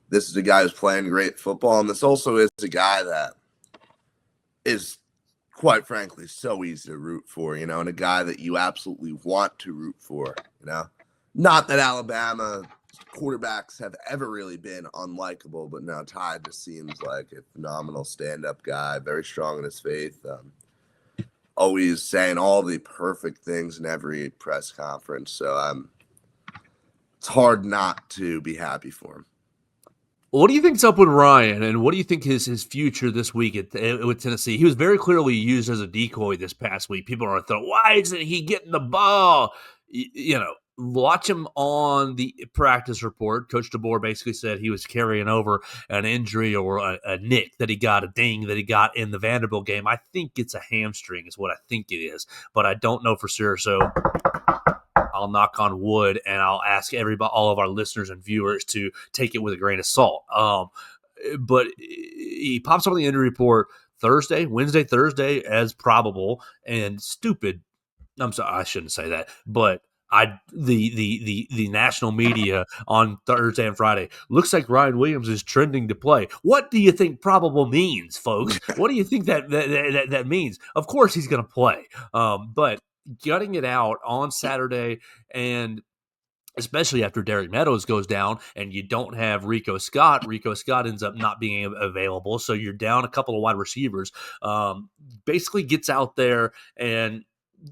this is a guy who's playing great football. And this also is a guy that is, quite frankly, so easy to root for, and a guy that you absolutely want to root for, Not that Alabama quarterbacks have ever really been unlikable, but now Ty just seems like a phenomenal stand-up guy, very strong in his faith, always saying all the perfect things in every press conference. So it's hard not to be happy for him. What do you think's up with Ryan, and what do you think is his future this week with Tennessee? He was very clearly used as a decoy this past week. People are thinking, why isn't he getting the ball? Watch him on the practice report. Coach DeBoer basically said he was carrying over an injury or a nick that he got, a ding that he got in the Vanderbilt game. I think it's a hamstring is what I think it is, but I don't know for sure, so I'll knock on wood, and I'll ask all of our listeners and viewers to take it with a grain of salt. But he pops up on the injury report Wednesday, Thursday as probable, and stupid. I'm sorry, I shouldn't say that, but the national media on Thursday and Friday looks like Ryan Williams is trending to play. What do you think probable means, folks? What do you think that means? Of course he's going to play, but gutting it out on Saturday, and especially after Derek Meadows goes down and you don't have Rico Scott ends up not being available, so you're down a couple of wide receivers. Basically gets out there and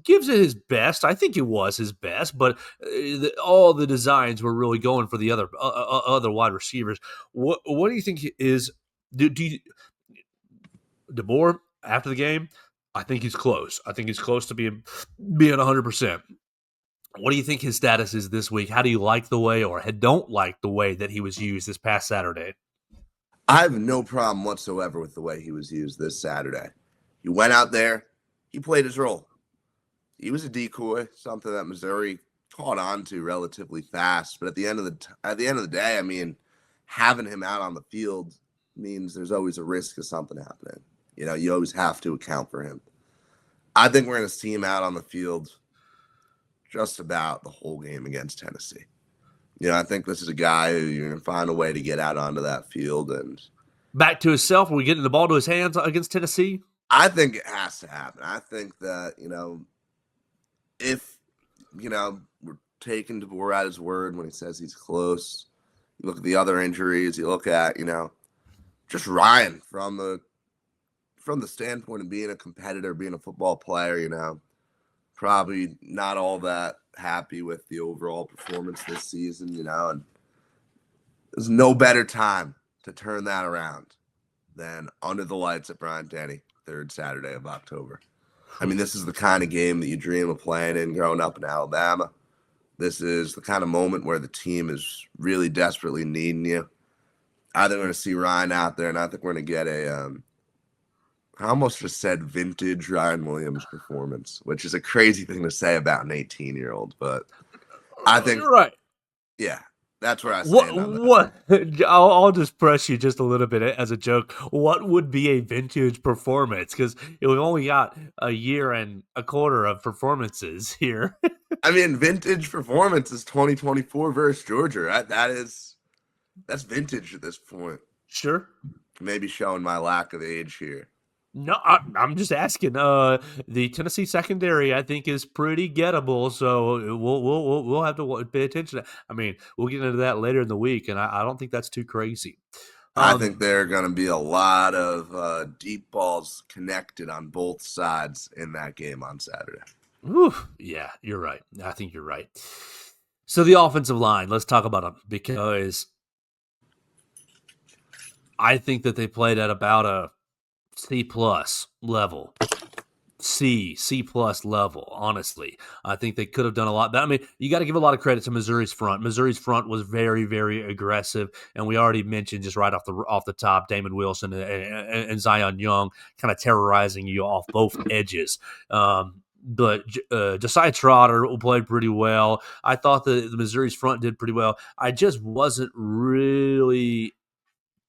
gives it his best. I think it was his best, but all the designs were really going for the other wide receivers. What do you think is DeBoer after the game? I think he's close. I think he's close to being 100%. What do you think his status is this week? How do you like the way or don't like the way that he was used this past Saturday? I have no problem whatsoever with the way he was used this Saturday. He went out there. He played his role. He was a decoy, something that Missouri caught on to relatively fast. But at the end of the day, I mean, having him out on the field means there's always a risk of something happening. You always have to account for him. I think we're going to see him out on the field just about the whole game against Tennessee. I think this is a guy who you're going to find a way to get out onto that field and back to himself. Are we getting the ball to his hands against Tennessee? I think it has to happen. I think that, if, we're taking DeBoer at his word when he says he's close, you look at the other injuries, you look at, just Ryan from the standpoint of being a competitor, being a football player, probably not all that happy with the overall performance this season, and there's no better time to turn that around than under the lights at Bryant-Denny, third Saturday of October. I mean, this is the kind of game that you dream of playing in growing up in Alabama. This is the kind of moment where the team is really desperately needing you. I think we're going to see Ryan out there, and I think we're going to get I almost just said vintage Ryan Williams performance, which is a crazy thing to say about an 18-year-old, but I think you're right. Yeah, that's where I stand on that. What? I'll just press you just a little bit as a joke. What would be a vintage performance? Because we've only got a year and a quarter of performances here. I mean, vintage performance is 2024 versus Georgia. That's vintage at this point. Sure. Maybe showing my lack of age here. No, I'm just asking. The Tennessee secondary, I think, is pretty gettable. So we'll have to pay attention. I mean, we'll get into that later in the week, and I don't think that's too crazy. I think there are going to be a lot of deep balls connected on both sides in that game on Saturday. Yeah, you're right. I think you're right. So the offensive line, let's talk about them because I think that they played at about a C plus level. C plus level, honestly. I think they could have done a lot better. I mean, you got to give a lot of credit to Missouri's front. Missouri's front was very, very aggressive, and we already mentioned just right off the top, Damon Wilson and Zion Young kind of terrorizing you off both edges. But Josiah Trotter played pretty well. I thought the Missouri's front did pretty well. I just wasn't really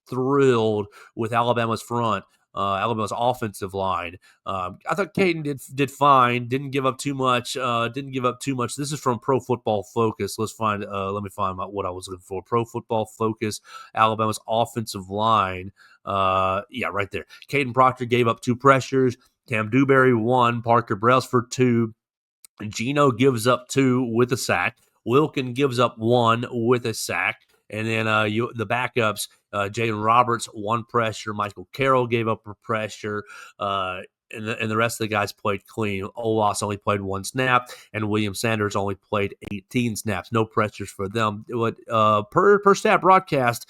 thrilled with Alabama's front. Alabama's offensive line. I thought Caden did fine. Didn't give up too much. This is from Pro Football Focus. Let me find what I was looking for. Pro Football Focus. Alabama's offensive line. Yeah, right there. Caden Proctor gave up 2 pressures. Cam Dewberry 1. Parker Brailsford 2. Gino gives up 2 with a sack. Wilkin gives up 1 with a sack. And then the backups, Jalen Roberts, 1 pressure. Michael Carroll gave up a pressure. And the rest of the guys played clean. Olas only played 1 snap, and William Sanders only played 18 snaps. No pressures for them. Per stat broadcast,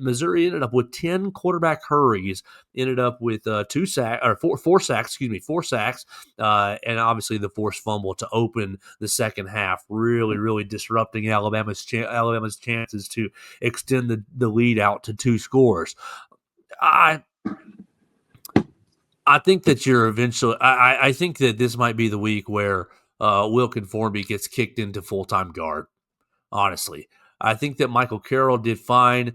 Missouri ended up with 10 quarterback hurries. Ended up with 4 sacks. And obviously the forced fumble to open the second half, really disrupting Alabama's chances to extend the lead out to 2 scores. I think that you're eventually. I think that this might be the week where Wilkin Formby gets kicked into full-time guard. Honestly, I think that Michael Carroll did fine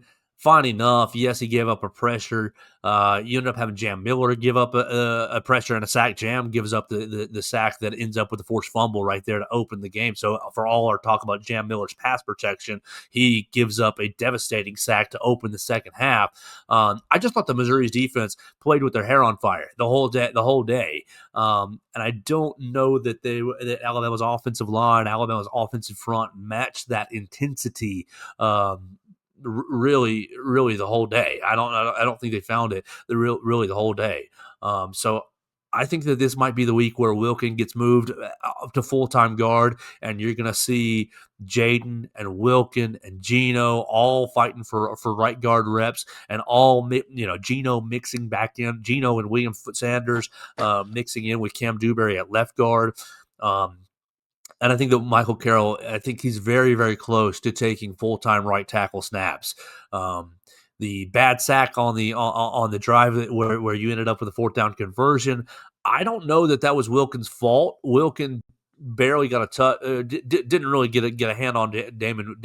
enough. Yes, he gave up a pressure. You end up having Jam Miller give up a pressure and a sack. Jam gives up the sack that ends up with the forced fumble right there to open the game. So for all our talk about Jam Miller's pass protection, he gives up a devastating sack to open the second half. I just thought the Missouri's defense played with their hair on fire the whole day. And I don't know that Alabama's offensive line, Alabama's offensive front matched that intensity really the whole day. I don't think they found it really the whole day. So I think that this might be the week where Wilkin gets moved to full-time guard, and you're going to see Jaden and Wilkin and Gino all fighting for right guard reps, and all Gino mixing back in, Gino and William Sanders mixing in with Cam Dewberry at left guard. And I think that Michael Carroll, I think he's very, very close to taking full-time right tackle snaps. The bad sack on the drive where you ended up with a 4th down conversion, I don't know that was Wilkin's fault. Wilkin barely got a touch, didn't really get a hand on Damon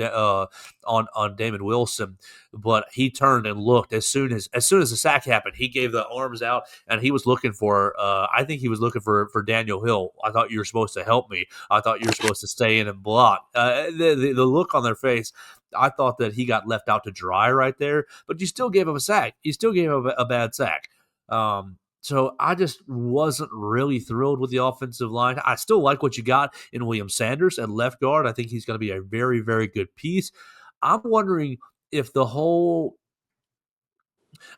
on Damon Wilson, but he turned and looked as soon as the sack happened. He gave the arms out and he was looking for. I think he was looking for Daniel Hill. I thought you were supposed to help me. I thought you were supposed to stay in and block. The look on their face, I thought that he got left out to dry right there. But you still gave him a sack. You still gave him a bad sack. So I just wasn't really thrilled with the offensive line. I still like what you got in William Sanders at left guard. I think he's going to be a very, very good piece. I'm wondering if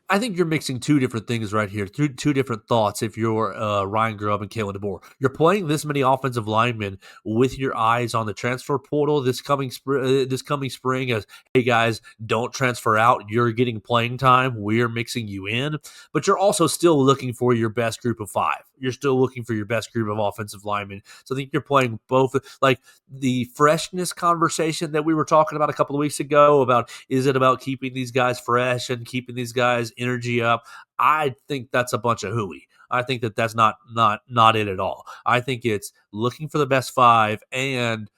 I think you're mixing 2 different things right here, 2 different thoughts if you're Ryan Grubb and Kalen DeBoer. You're playing this many offensive linemen with your eyes on the transfer portal this coming spring as, hey, guys, don't transfer out. You're getting playing time. We're mixing you in. But you're also still looking for your best group of 5. You're still looking for your best group of offensive linemen. So I think you're playing both. Like the freshness conversation that we were talking about a couple of weeks ago about, is it about keeping these guys fresh and keeping these guys energy up? I think that's a bunch of hooey. I think that's not it at all. I think it's looking for the best 5 and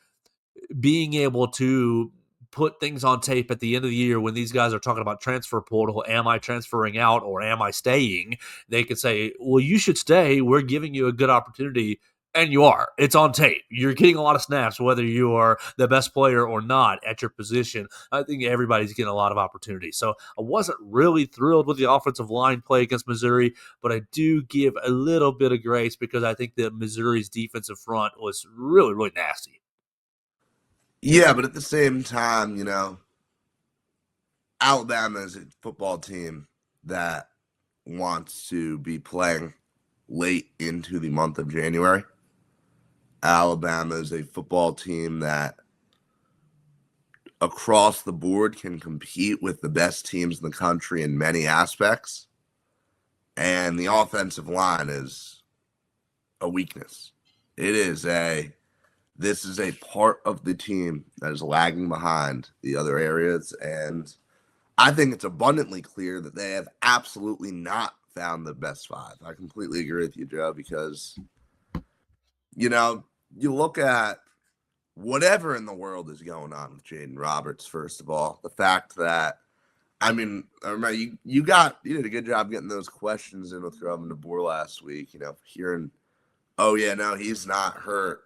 being able to put things on tape at the end of the year when these guys are talking about transfer portal. Am I transferring out or am I staying? They could say, well, you should stay. We're giving you a good opportunity. And you are. It's on tape. You're getting a lot of snaps, whether you are the best player or not at your position. I think everybody's getting a lot of opportunities. So I wasn't really thrilled with the offensive line play against Missouri, but I do give a little bit of grace because I think that Missouri's defensive front was really, really nasty. Yeah, but at the same time, Alabama is a football team that wants to be playing late into the month of January. Alabama is a football team that across the board can compete with the best teams in the country in many aspects. And the offensive line is a weakness. This is a part of the team that is lagging behind the other areas. And I think it's abundantly clear that they have absolutely not found the best five. I completely agree with you, Joe, because you look at whatever in the world is going on with Jaden Roberts, first of all. The fact that, I remember you did a good job getting those questions in with Grub and DeBoer last week, hearing, oh, yeah, no, he's not hurt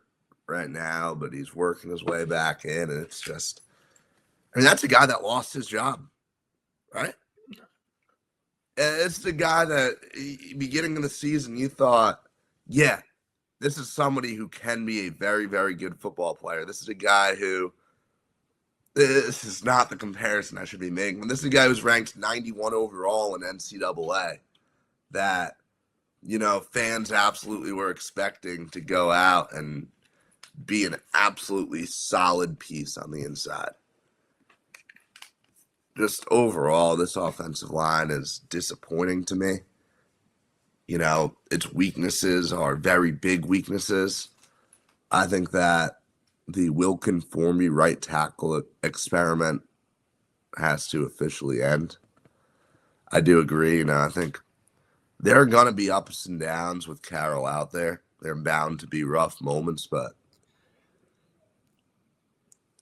right now, but he's working his way back in. And it's just, that's a guy that lost his job, right? And it's the guy that, beginning of the season, you thought, yeah, this is somebody who can be a very, very good football player. This is a guy who, this is not the comparison I should be making, but this is a guy who's ranked 91 overall in NCAA that, fans absolutely were expecting to go out and be an absolutely solid piece on the inside. Just overall, this offensive line is disappointing to me. Its weaknesses are very big weaknesses. I think that the Wilkin Formby right tackle experiment has to officially end. I do agree. I think there are going to be ups and downs with Carroll out there. They're bound to be rough moments, but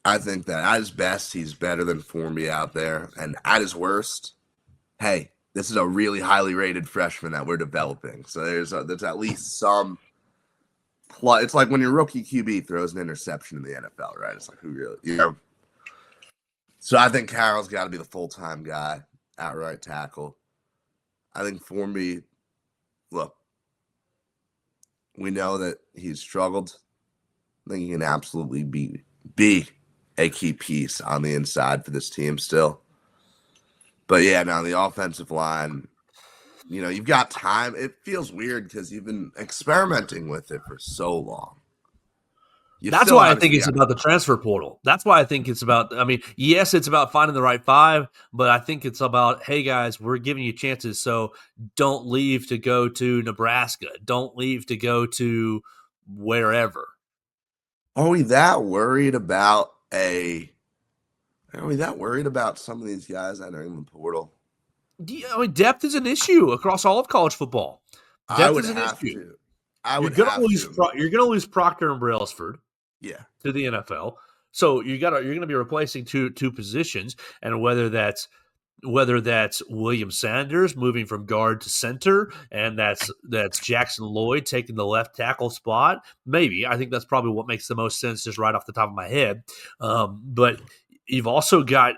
I think that at his best, he's better than Formby out there. And at his worst, hey, this is a really highly rated freshman that we're developing. So there's at least some plus. It's like when your rookie QB throws an interception in the NFL, right? It's like, who really, So I think Carroll's got to be the full-time guy at right tackle. I think Formby, look, we know that he's struggled. I think he can absolutely be a key piece on the inside for this team still. But yeah, now the offensive line, you've got time. It feels weird because you've been experimenting with it for so long. That's why I think it's about the transfer portal. That's why I think it's about, yes, it's about finding the right five, but I think it's about, hey, guys, we're giving you chances, so don't leave to go to Nebraska. Don't leave to go to wherever. Are we that worried about some of these guys that are in the portal? Depth is an issue across all of college football. Depth is an issue. You're going to lose Proctor and Brailsford. Yeah. To the NFL. So you're going to be replacing two positions, and whether that's William Sanders moving from guard to center, and that's Jackson Lloyd taking the left tackle spot. Maybe. I think that's probably what makes the most sense just right off the top of my head. But you've also got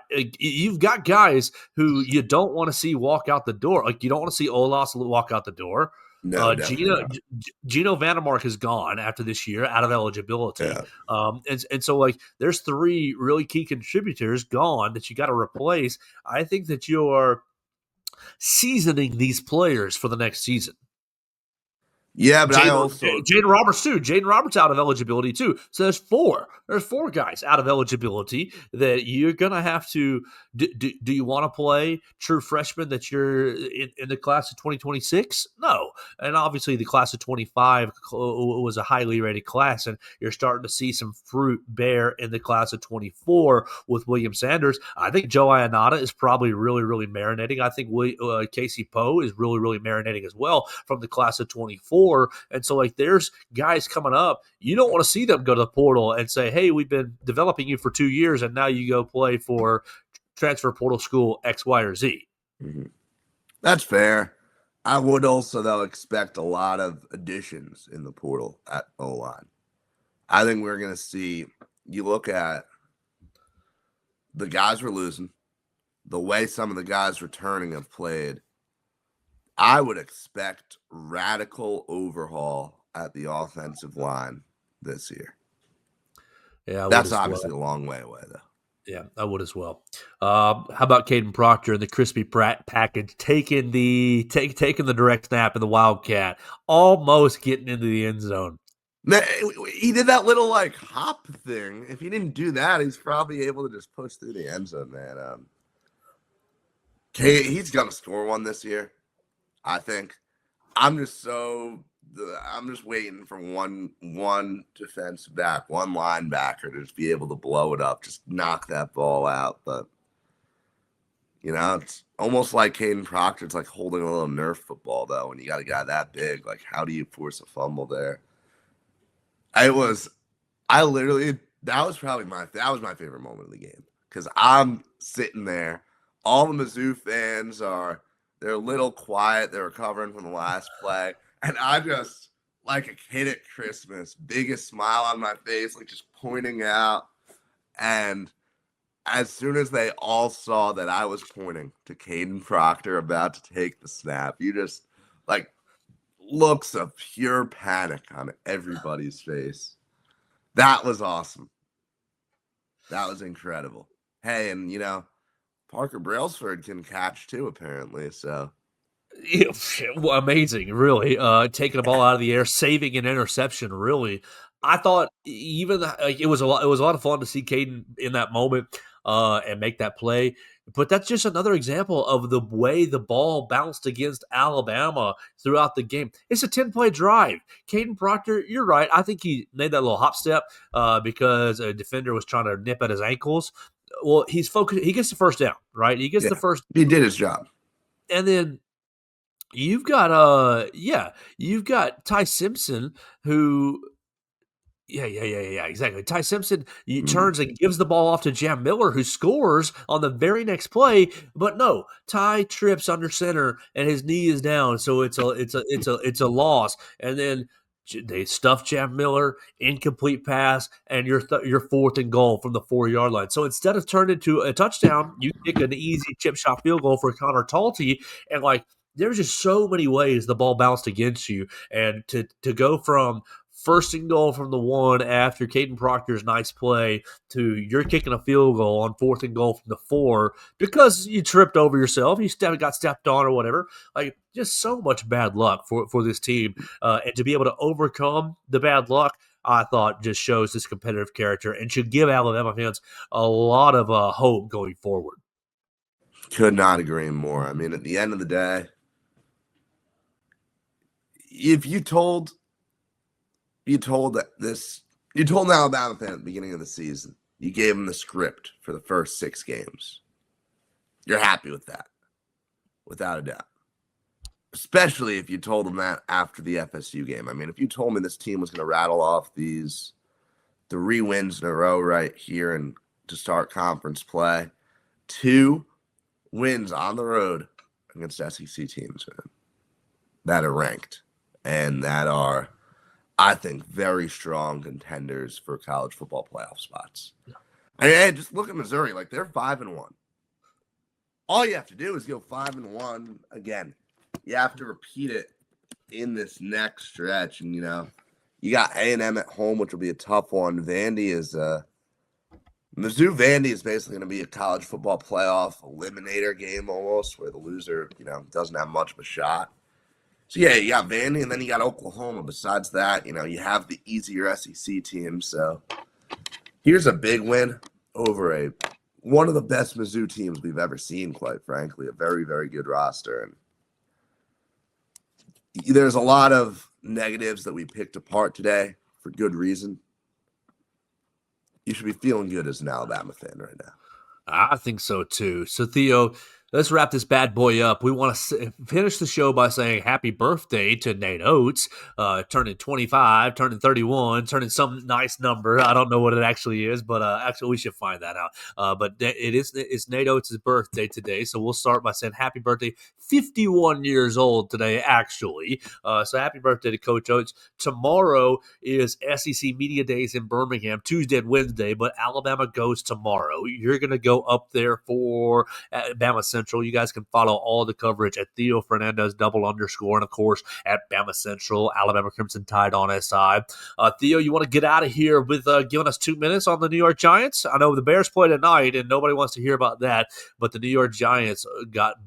guys who you don't want to see walk out the door. Like, you don't want to see Olas walk out the door. No, Gino Vandermark is gone after this year, out of eligibility. Yeah. And so, there's three really key contributors gone that you got to replace. I think that you're seasoning these players for the next season. Yeah, but Jaden Roberts too. Jaden Roberts out of eligibility too. So there's four guys out of eligibility that you're gonna have to. Do you want to play true freshmen that you're in the class of 2026? No, and obviously the class of 25 was a highly rated class, and you're starting to see some fruit bear in the class of 24 with William Sanders. I think Joe Ionata is probably really, really marinating. I think Casey Poe is really, really marinating as well from the class of 24. And so, there's guys coming up. You don't want to see them go to the portal and say, hey, we've been developing you for 2 years, and now you go play for transfer portal school X, Y, or Z. Mm-hmm. That's fair. I would also, though, expect a lot of additions in the portal at O-line. I think we're going to see, you look at the guys we're losing, the way some of the guys returning have played, I would expect radical overhaul at the offensive line this year. Yeah, I would That's as obviously well. a long way away, though. Yeah, I would as well. How about Caden Proctor and the crispy package taking the direct snap in the Wildcat, almost getting into the end zone. Man, he did that little like hop thing. If he didn't do that, he's probably able to just push through the end zone, man. He's gonna score one this year, I think. I'm just waiting for one defense back, one linebacker to just be able to blow it up, just knock that ball out. But it's almost like Caden Proctor. It's like holding a little Nerf football, though, when you got a guy that big. Like, how do you force a fumble there? That was my favorite moment of the game, because I'm sitting there. All the Mizzou fans they're a little quiet. They're recovering from the last play. And I just, like a kid at Christmas, biggest smile on my face, like just pointing out. And as soon as they all saw that I was pointing to Caden Proctor about to take the snap, you just, like, looks of pure panic on everybody's face. That was awesome. That was incredible. Hey, and Parker Brailsford can catch too, apparently. So Yeah, well, amazing, really. Taking the ball out of the air, saving an interception. Really, I thought even it was a lot. It was a lot of fun to see Caden in that moment and make that play. But that's just another example of the way the ball bounced against Alabama throughout the game. It's a 10-play drive. Caden Proctor, you're right. I think he made that little hop step because a defender was trying to nip at his ankles. Well, he's focused. He gets the first down, right? He gets the first. He did his job. And then you've got Ty Simpson who exactly. Ty Simpson turns and gives the ball off to Jam Miller, who scores on the very next play. But no, Ty trips under center and his knee is down, so it's a loss. And then they stuff Jam Miller, incomplete pass, and you're 4th and goal from the 4-yard line. So instead of turning into a touchdown, you kick an easy chip shot field goal for Connor Talty, and there's just so many ways the ball bounced against you, and to go from 1st and goal from the 1 after Caden Proctor's nice play to you're kicking a field goal on 4th and goal from the 4 because you tripped over yourself, got stepped on or whatever. Just so much bad luck for this team, and to be able to overcome the bad luck, I thought just shows this competitive character and should give Alabama fans a lot of hope going forward. Could not agree more. I mean, at the end of the day, if you told an Alabama fan at the beginning of the season, you gave them the script for the first 6 games, you're happy with that, without a doubt. Especially if you told them that after the FSU game. I mean, if you told me this team was going to rattle off these 3 wins in a row right here and to start conference play, 2 wins on the road against SEC teams, man, that are ranked and that are, I think, very strong contenders for college football playoff spots. And just look at Missouri, they're 5-1. All you have to do is go 5-1 again. You have to repeat it in this next stretch, and you got A&M at home, which will be a tough one. Mizzou Vandy is basically going to be a college football playoff eliminator game almost, where the loser, doesn't have much of a shot. So, yeah, you got Vandy, and then you got Oklahoma. Besides that, you have the easier SEC team. So, here's a big win over one of the best Mizzou teams we've ever seen, quite frankly. A very, very good roster. And there's a lot of negatives that we picked apart today for good reason. You should be feeling good as an Alabama fan right now. I think so, too. So, Theo, Let's wrap this bad boy up. We want to finish the show by saying happy birthday to Nate Oates, turning 25, turning 31, turning some nice number. I don't know what it actually is, but actually we should find that out. But it's Nate Oates' birthday today, so we'll start by saying happy birthday. 51 years old today, actually. So happy birthday to Coach Oates. Tomorrow is SEC Media Days in Birmingham, Tuesday and Wednesday, but Alabama goes tomorrow. You're going to go up there for Bama Central. You guys can follow all the coverage at Theo Fernandez _, and of course at Bama Central, Alabama Crimson Tide on SI. Theo, you want to get out of here with giving us 2 minutes on the New York Giants? I know the Bears play tonight, and nobody wants to hear about that, but the New York Giants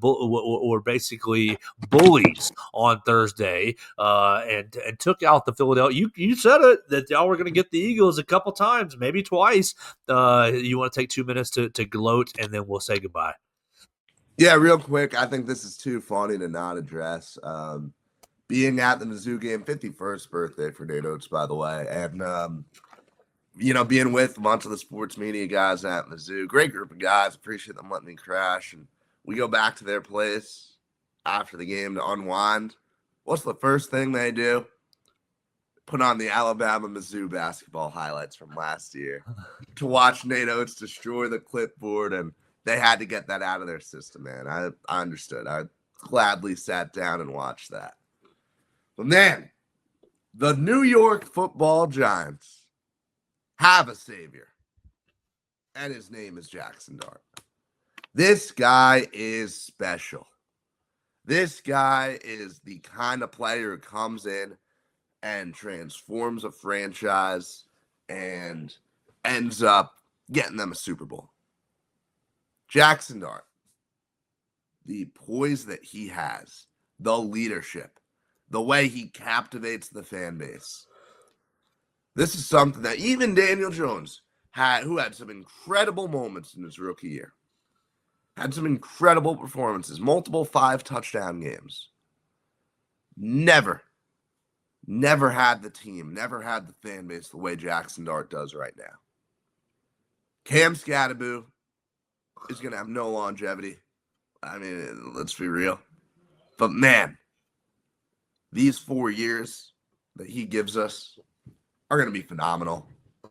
were basically bullies on Thursday and took out the Philadelphia. You said it, that y'all were going to get the Eagles a couple times, maybe twice. You want to take 2 minutes to gloat, and then we'll say goodbye. Yeah, real quick. I think this is too funny to not address. Being at the Mizzou game, 51st birthday for Nate Oates, by the way. And, being with a bunch of the sports media guys at Mizzou. Great group of guys. Appreciate them letting me crash. And we go back to their place after the game to unwind. What's the first thing they do? Put on the Alabama-Mizzou basketball highlights from last year to watch Nate Oates destroy the clipboard, and they had to get that out of their system, man. I understood. I gladly sat down and watched that. But, man, the New York Football Giants have a savior, and his name is Jackson Dart. This guy is special. This guy is the kind of player who comes in and transforms a franchise and ends up getting them a Super Bowl. Jackson Dart, the poise that he has, the leadership, the way he captivates the fan base. This is something that even Daniel Jones, who had some incredible moments in his rookie year, had some incredible performances, multiple 5-touchdown games. Never had the team, never had the fan base the way Jackson Dart does right now. Cam Scatterbo is going to have no longevity. I mean, let's be real. But, man, these 4 years that he gives us are going to be phenomenal.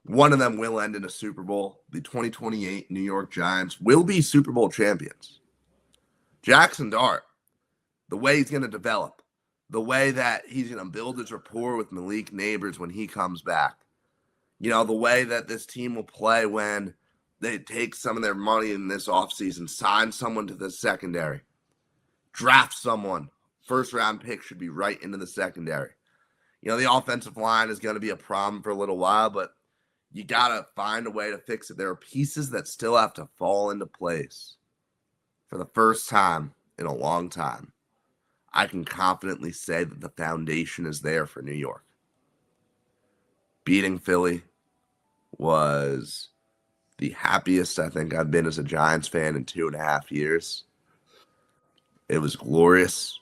One of them will end in a Super Bowl. The 2028 New York Giants will be Super Bowl champions. Jackson Dart, the way he's going to develop, the way that he's going to build his rapport with Malik Neighbors when he comes back, the way that this team will play when they take some of their money in this offseason, sign someone to the secondary, draft someone. First-round pick should be right into the secondary. The offensive line is going to be a problem for a little while, but you got to find a way to fix it. There are pieces that still have to fall into place. For the first time in a long time, I can confidently say that the foundation is there for New York. Beating Philly was the happiest I think I've been as a Giants fan in 2.5 years. It was glorious.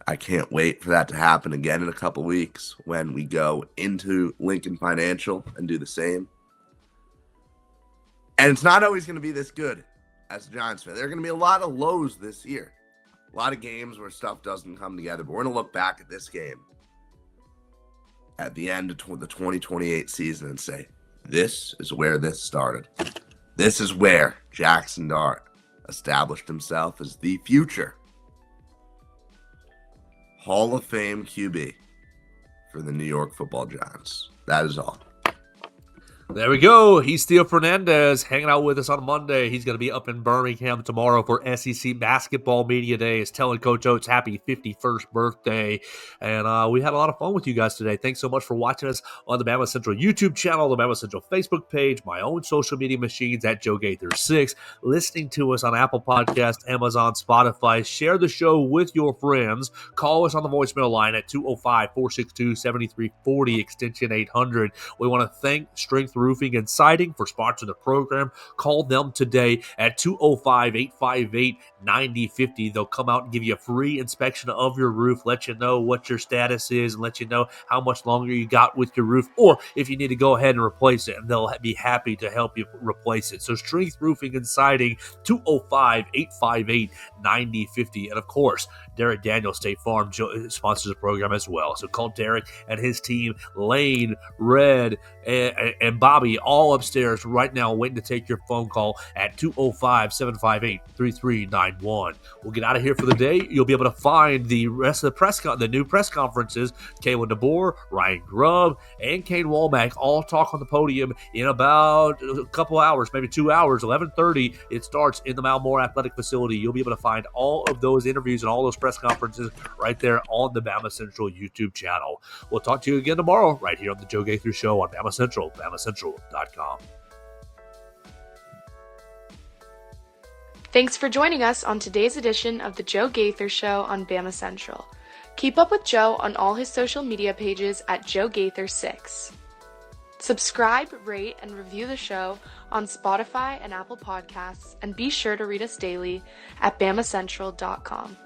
I can't wait for that to happen again in a couple weeks when we go into Lincoln Financial and do the same. And it's not always going to be this good as a Giants fan. There are going to be a lot of lows this year. A lot of games where stuff doesn't come together. But we're going to look back at this game at the end of the 2028 season and say, this is where this started. This is where Jackson Dart established himself as the future Hall of Fame QB for the New York Football Giants. That is all. There we go. He's Theo Fernandez hanging out with us on Monday. He's going to be up in Birmingham tomorrow for SEC Basketball Media Days, telling Coach Oates happy 51st birthday. And we had a lot of fun with you guys today. Thanks so much for watching us on the Bama Central YouTube channel, the Bama Central Facebook page, my own social media machines at Joe Gaither6, listening to us on Apple Podcasts, Amazon, Spotify. Share the show with your friends. Call us on the voicemail line at 205-462-7340, extension 800. We want to thank Strength Roofing and Siding for sponsoring the program. Call them today at 205-858-9050. They'll come out and give you a free inspection of your roof, let you know what your status is, and let you know how much longer you got with your roof, or if you need to go ahead and replace it, and they'll be happy to help you replace it. So Strength Roofing and Siding, 205-858-9050. And of course, Derek Daniels, State Farm, sponsors the program as well. So call Derek and his team, Lane, Red, and Bobby, all upstairs right now waiting to take your phone call at 205-758-3391. We'll get out of here for the day. You'll be able to find the rest of the new press conferences. Kalen DeBoer, Ryan Grubb, and Kane Womack all talk on the podium in about a couple hours, maybe 2 hours, 11:30. It starts in the Malmore Athletic Facility. You'll be able to find all of those interviews and all those press conferences right there on the Bama Central YouTube channel. We'll talk to you again tomorrow right here on the Joe Gaither Show on Bama Central, BamaCentral.com. Thanks for joining us on today's edition of the Joe Gaither Show on Bama Central. Keep up with Joe on all his social media pages at Joe Gaither6. Subscribe, rate, and review the show on Spotify and Apple Podcasts, and be sure to read us daily at BamaCentral.com.